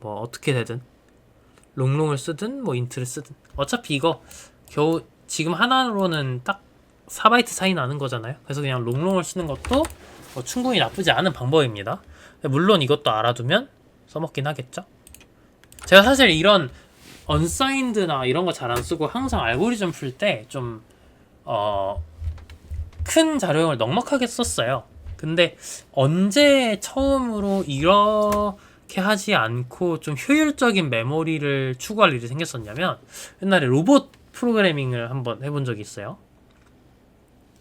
뭐 어떻게 되든 롱롱을 쓰든 뭐 인트를 쓰든 어차피 이거 겨우 지금 하나로는 딱 4바이트 차이 나는 거잖아요. 그래서 그냥 롱롱을 쓰는 것도 뭐 충분히 나쁘지 않은 방법입니다. 물론 이것도 알아두면 써먹긴 하겠죠. 제가 사실 이런 unsigned나 이런 거 잘 안 쓰고 항상 알고리즘 풀 때 좀 큰 자료형을 넉넉하게 썼어요. 근데 언제 처음으로 이렇게 하지 않고 좀 효율적인 메모리를 추구할 일이 생겼었냐면 옛날에 로봇 프로그래밍을 한번 해본 적이 있어요.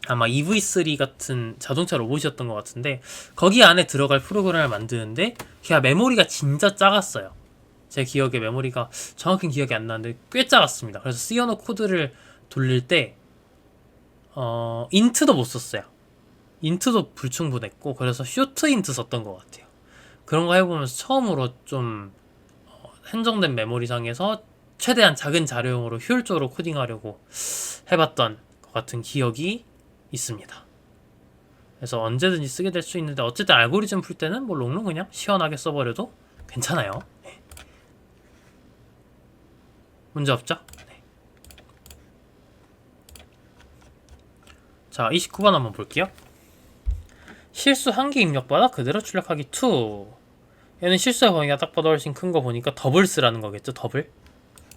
아마 EV3 같은 자동차 로봇이었던 것 같은데 거기 안에 들어갈 프로그램을 만드는데 걔가 메모리가 진짜 작았어요. 제 기억에 메모리가 정확히 기억이 안 나는데 꽤 작았습니다. 그래서 C 언어 코드를 돌릴 때 인트도 못 썼어요. 인트도 불충분했고 그래서 쇼트 인트 썼던 것 같아요. 그런 거 해보면서 처음으로 좀 한정된 메모리상에서 최대한 작은 자료용으로 효율적으로 코딩하려고 해봤던 것 같은 기억이 있습니다. 그래서 언제든지 쓰게 될 수 있는데 어쨌든 알고리즘 풀 때는 뭐 롱롱 그냥 시원하게 써버려도 괜찮아요. 네. 문제 없죠? 네. 자, 29번 한번 볼게요. 실수 한 개 입력받아 그대로 출력하기 2. 얘는 실수의 범위가 딱 봐도 훨씬 큰 거 보니까 더블 쓰라는 거겠죠? 더블?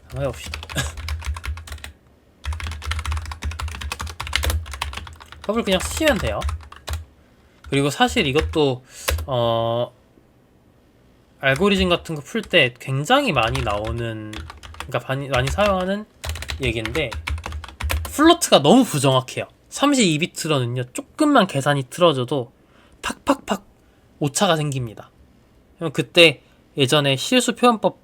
한번 해봅시다. 더블 그냥 쓰시면 돼요. 그리고 사실 이것도 알고리즘 같은 거 풀 때 굉장히 많이 나오는, 그러니까 많이 사용하는 얘기인데 플로트가 너무 부정확해요. 32비트로는요 조금만 계산이 틀어져도 팍팍팍 오차가 생깁니다. 그때 예전에 실수 표현법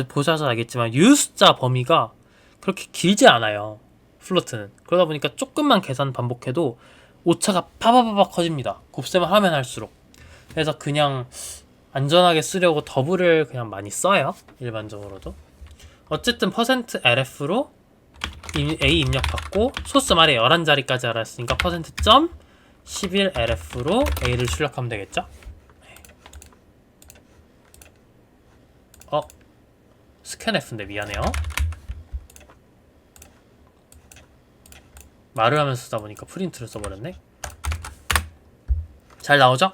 보셔서 알겠지만 유숫자 범위가 그렇게 길지 않아요. 플로트는. 그러다 보니까 조금만 계산 반복해도 오차가 파바바바 커집니다. 곱셈을 하면 할수록. 그래서 그냥 안전하게 쓰려고 더블을 그냥 많이 써요. 일반적으로도. 어쨌든 %lf로 A 입력받고 소스 말에 11자리까지 알았으니까 %점 11lf로 A를 출력하면 되겠죠? 스캔f인데 미안해요. 말을 하면서 쓰다 보니까 프린트를 써버렸네. 잘 나오죠?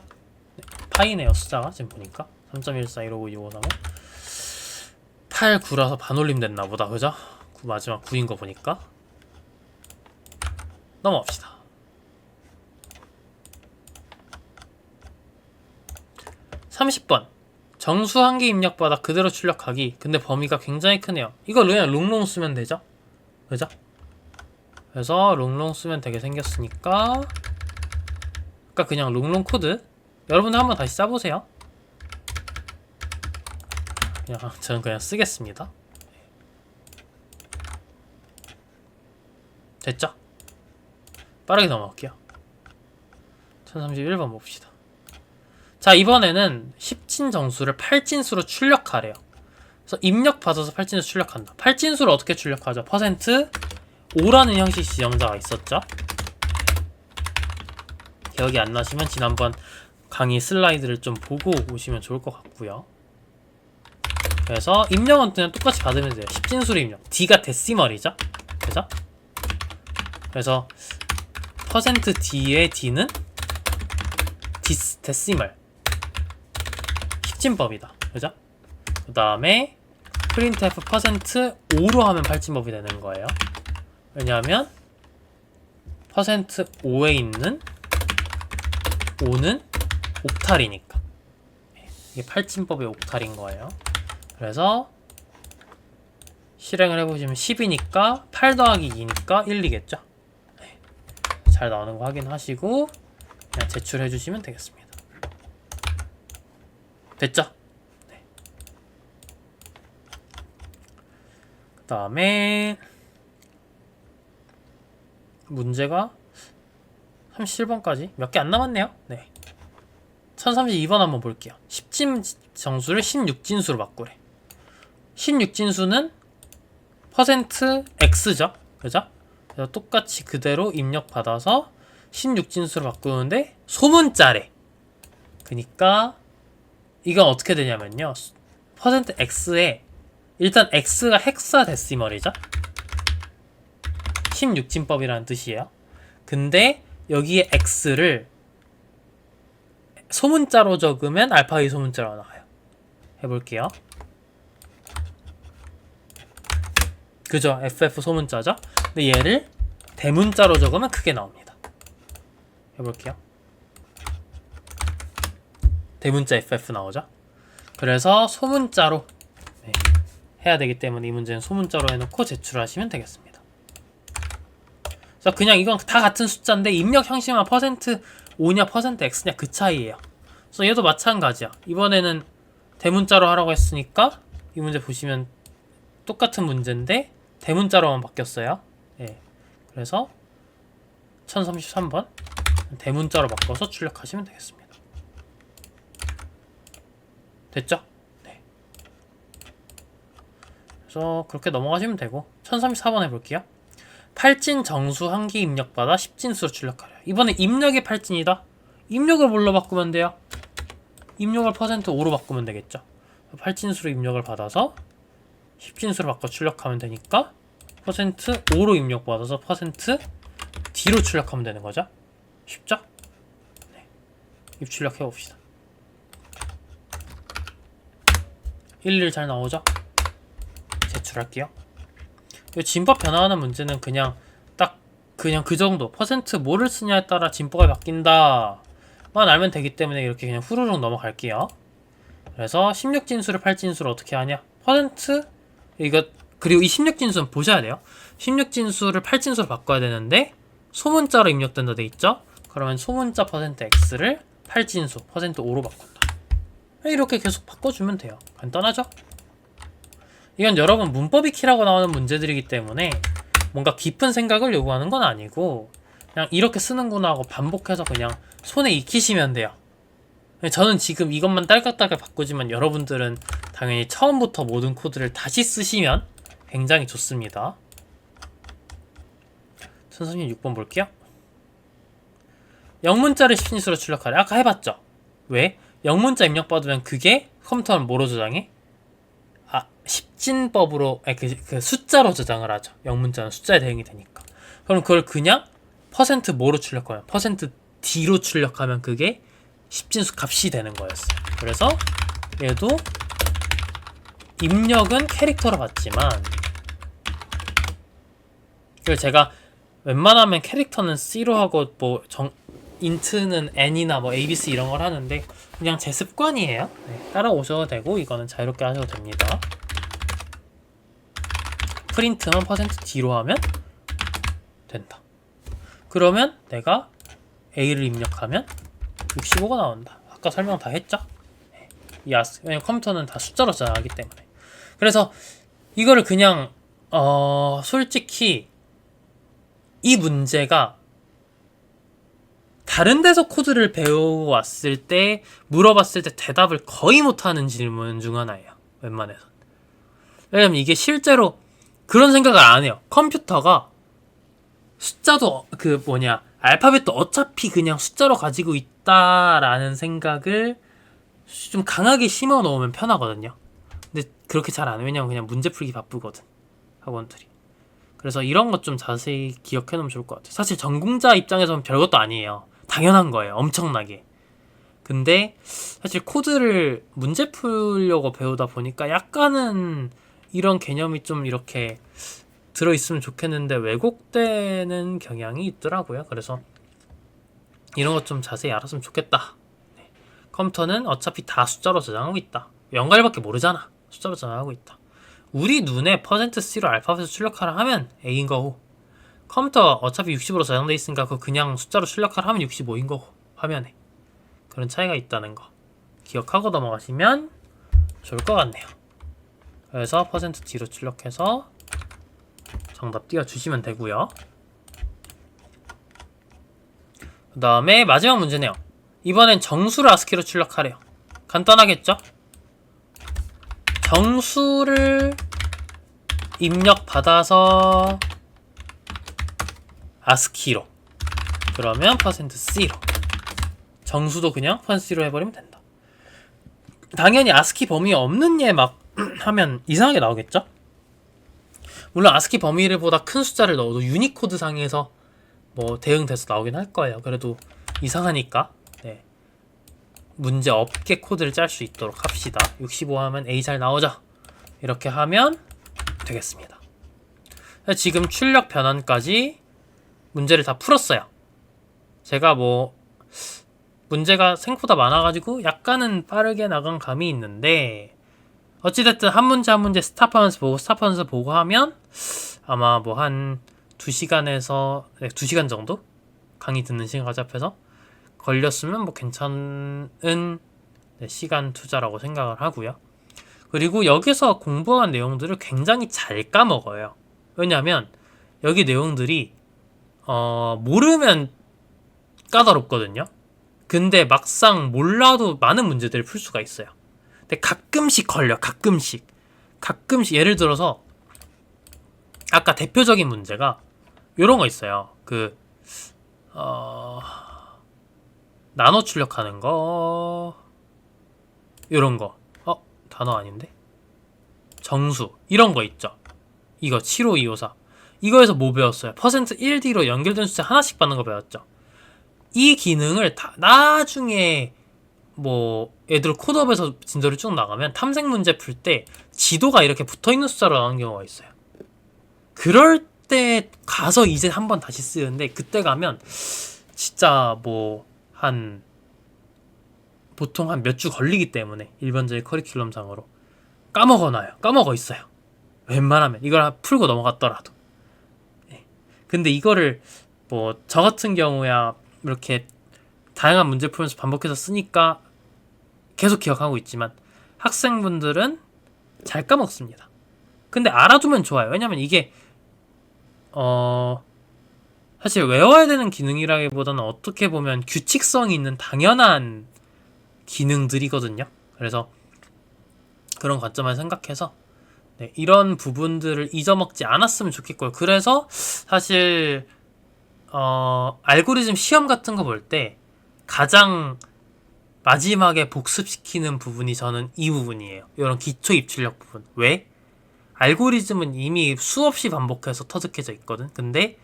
네, 파이네요 숫자가 지금 보니까 3.14152535 8, 9라서 반올림 됐나 보다. 그죠? 마지막 9인 거 보니까. 넘어갑시다. 30번 정수 한 개 입력받아 그대로 출력하기. 근데 범위가 굉장히 크네요. 이거 그냥 롱롱 쓰면 되죠? 그죠? 그래서 롱롱 쓰면 되게 생겼으니까 그러니까 그냥 롱롱 코드 여러분들 한번 다시 짜보세요. 그냥 저는 그냥 쓰겠습니다. 됐죠? 빠르게 넘어갈게요. 1031번 봅시다. 자, 이번에는 10진 정수를 8진수로 출력하래요. 그래서 입력 받아서 8진수 출력한다. 8진수를 어떻게 출력하죠? %5라는 형식 지정자가 있었죠? 기억이 안 나시면 지난번 강의 슬라이드를 좀 보고 오시면 좋을 것 같고요. 그래서 입력은 그냥 똑같이 받으면 돼요. 10진수로 입력. D가 데시멀이죠? 그죠? 그래서 %D의 D는 데시멀 10진법이다. 그죠? 그 다음에 printf %5로 하면 8진법이 되는 거예요. 왜냐하면 %5에 있는 5는 옥탈이니까. 이게 8진법의 옥탈인 거예요. 그래서 실행을 해보시면 10이니까 8 더하기 2니까 1이겠죠. 잘 나오는 거 확인하시고 그냥 제출해 주시면 되겠습니다. 됐죠? 네. 그 다음에 문제가 37번까지 몇 개 안 남았네요. 네. 1032번 한번 볼게요. 10진 정수를 16진수로 바꾸래. 16진수는 %x죠. 그죠? 그래서 똑같이 그대로 입력받아서 16진수로 바꾸는데 소문자래. 그니까 이건 어떻게 되냐면요. %x에 일단 x가 헥사데시멀이죠. 16진법이라는 뜻이에요. 근데 여기에 x를 소문자로 적으면 알파벳 소문자로 나와요. 해볼게요. 그죠? FF 소문자죠? 근데 얘를 대문자로 적으면 크게 나옵니다. 해볼게요. 대문자 FF 나오죠? 그래서 소문자로 해야 되기 때문에 이 문제는 소문자로 해놓고 제출하시면 되겠습니다. 그래서 그냥 이건 다 같은 숫자인데 입력 형식만 %5냐 %x냐 그 차이예요. 그래서 얘도 마찬가지야. 이번에는 대문자로 하라고 했으니까 이 문제 보시면 똑같은 문제인데 대문자로만 바뀌었어요. 예. 그래서 1033번 대문자로 바꿔서 출력하시면 되겠습니다. 됐죠? 네. 그래서 그렇게 넘어가시면 되고 1034번 해볼게요. 8진 정수 한 개 입력받아 10진수로 출력하려. 이번에 입력이 8진이다. 입력을 뭘로 바꾸면 돼요? 입력을 %5로 바꾸면 되겠죠. 8진수로 입력을 받아서 10진수로 바꿔 출력하면 되니까 %5로 입력받아서 %d로 출력하면 되는 거죠. 쉽죠? 네. 입출력 해봅시다. 11 잘 나오죠? 제출할게요. 이 진법 변화하는 문제는 그냥 딱 그냥 그 정도 뭐를 쓰냐에 따라 진법이 바뀐다 만 알면 되기 때문에 이렇게 그냥 후루룩 넘어갈게요. 그래서 16진수를 8진수로 어떻게 하냐? 이거 그리고 이 16진수는 보셔야 돼요. 16진수를 8진수로 바꿔야 되는데 소문자로 입력된다 돼 있죠? 그러면 소문자 %x를 8진수 %5로 바꾼다. 이렇게 계속 바꿔주면 돼요. 간단하죠? 이건 여러분 문법 익히라고 나오는 문제들이기 때문에 뭔가 깊은 생각을 요구하는 건 아니고 그냥 이렇게 쓰는구나 하고 반복해서 그냥 손에 익히시면 돼요. 저는 지금 이것만 딸깍딸깍 바꾸지만 여러분들은 당연히 처음부터 모든 코드를 다시 쓰시면 굉장히 좋습니다. 1036번 볼게요. 영문자를 10진수로 출력하래. 아까 해봤죠? 왜? 영문자 입력받으면 그게 컴퓨터는 뭐로 저장해? 10진법으로 그 숫자로 저장을 하죠. 영문자는 숫자에 대응이 되니까. 그럼 그걸 그냥 뭐로 출력하면 %d로 출력하면 그게 10진수 값이 되는 거였어요. 그래서 얘도 입력은 캐릭터로 받지만 그걸 제가 웬만하면 캐릭터는 C로 하고 인트는 N이나 ABC 이런 걸 하는데 그냥 제 습관이에요. 네, 따라오셔도 되고 이거는 자유롭게 하셔도 됩니다. 프린트만 %d로 하면 된다. 그러면 내가 A를 입력하면 65가 나온다. 아까 설명 다 했죠? 네. 왜냐면 컴퓨터는 다 숫자로 저장하기 때문에. 그래서 이거를 그냥 솔직히 이 문제가 다른 데서 코드를 배워왔을 때 물어봤을 때 대답을 거의 못하는 질문 중 하나예요. 웬만해서. 왜냐면 이게 실제로 그런 생각을 안 해요. 컴퓨터가 숫자도 알파벳도 어차피 그냥 숫자로 가지고 있다라는 생각을 좀 강하게 심어 놓으면 편하거든요. 근데 그렇게 잘 안 해요. 왜냐면 그냥 문제 풀기 바쁘거든. 학원들이. 그래서 이런 것 좀 자세히 기억해 놓으면 좋을 것 같아요. 사실 전공자 입장에서는 별것도 아니에요. 당연한 거예요. 엄청나게. 근데 사실 코드를 문제 풀려고 배우다 보니까 약간은 이런 개념이 좀 이렇게 들어있으면 좋겠는데 왜곡되는 경향이 있더라고요. 그래서 이런 것 좀 자세히 알았으면 좋겠다. 네. 컴퓨터는 어차피 다 숫자로 저장하고 있다. 연갈밖에 모르잖아. 숫자로 저장하고 있다. 우리 눈에 %C로 알파벳을 출력하라 하면 A인 거고 컴퓨터 어차피 60으로 저장돼 있으니까 그거 그냥 숫자로 출력하라 하면 65인 거고 화면에 그런 차이가 있다는 거 기억하고 넘어가시면 좋을 것 같네요. 그래서 %D로 출력해서 정답 띄워주시면 되고요. 그 다음에 마지막 문제네요. 이번엔 정수를 아스키로 출력하래요. 간단하겠죠? 정수를 입력받아서 아스키로, 그러면 %C로, 정수도 그냥 %C로 해버리면 된다. 당연히 아스키 범위 없는 얘 막 하면 이상하게 나오겠죠? 물론 아스키 범위를 보다 큰 숫자를 넣어도 유니코드 상에서 뭐 대응돼서 나오긴 할 거예요. 그래도 이상하니까 네. 문제 없게 코드를 짤 수 있도록 합시다. 65 하면 A 잘 나오죠? 이렇게 하면 되겠습니다. 지금 출력 변환까지 문제를 다 풀었어요. 제가 뭐 문제가 생각보다 많아가지고 약간은 빠르게 나간 감이 있는데, 어찌됐든 한 문제 한 문제 스탑하면서 보고 하면 아마 뭐 한 2시간에서 2시간 정도 강의 듣는 시간까지 합해서 걸렸으면 뭐 괜찮은 시간 투자라고 생각을 하고요. 그리고 여기서 공부한 내용들을 굉장히 잘 까먹어요. 왜냐하면 여기 내용들이 모르면 까다롭거든요. 근데 막상 몰라도 많은 문제들을 풀 수가 있어요. 근데 가끔씩 걸려. 가끔씩 예를 들어서 아까 대표적인 문제가 요런 거 있어요. 나노 출력하는 거, 요런 거. 단어 아닌데? 정수 이런 거 있죠. 이거 75254. 이거에서 뭐 배웠어요? %1D로 연결된 숫자 하나씩 받는 거 배웠죠. 이 기능을 나중에 뭐 애들 코드업에서 진도를 쭉 나가면 탐색 문제 풀 때 지도가 이렇게 붙어있는 숫자로 나오는 경우가 있어요. 그럴 때 가서 이제 한번 다시 쓰는데, 그때 가면 진짜 뭐 보통 한 몇 주 걸리기 때문에 일반적인 커리큘럼 상으로 까먹어 있어요. 웬만하면 이걸 풀고 넘어갔더라도. 근데 이거를 뭐 저 같은 경우야 이렇게 다양한 문제 풀면서 반복해서 쓰니까 계속 기억하고 있지만, 학생분들은 잘 까먹습니다. 근데 알아두면 좋아요. 왜냐면 이게 사실 외워야 되는 기능이라기보다는 어떻게 보면 규칙성이 있는 당연한 기능들이거든요. 그래서 그런 관점을 생각해서 이런 부분들을 잊어먹지 않았으면 좋겠고요. 그래서 사실 알고리즘 시험 같은 거 볼 때 가장 마지막에 복습시키는 부분이 저는 이 부분이에요. 이런 기초 입출력 부분. 왜? 알고리즘은 이미 수없이 반복해서 터득해져 있거든. 근데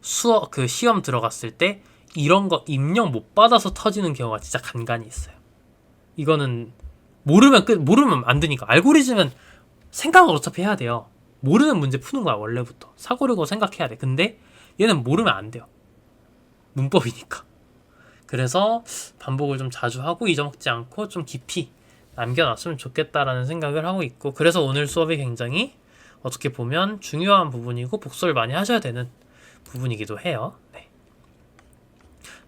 시험 들어갔을 때 이런 거 입력 못 받아서 터지는 경우가 진짜 간간히 있어요. 이거는 모르면 안 되니까. 알고리즘은 생각을 어차피 해야 돼요. 모르는 문제 푸는 거야, 원래부터. 사고력으로 생각해야 돼. 근데 얘는 모르면 안 돼요. 문법이니까. 그래서 반복을 좀 자주 하고 잊어먹지 않고 좀 깊이 남겨놨으면 좋겠다라는 생각을 하고 있고, 그래서 오늘 수업이 굉장히 어떻게 보면 중요한 부분이고 복습을 많이 하셔야 되는 부분이기도 해요. 네.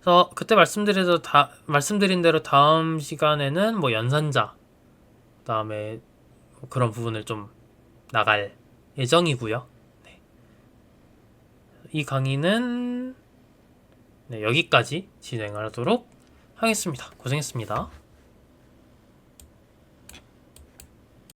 그래서 그때 말씀드린 대로 다음 시간에는 뭐 연산자, 그 다음에 그런 부분을 좀 나갈 예정이고요. 네. 이 강의는 여기까지 진행을 하도록 하겠습니다. 고생했습니다.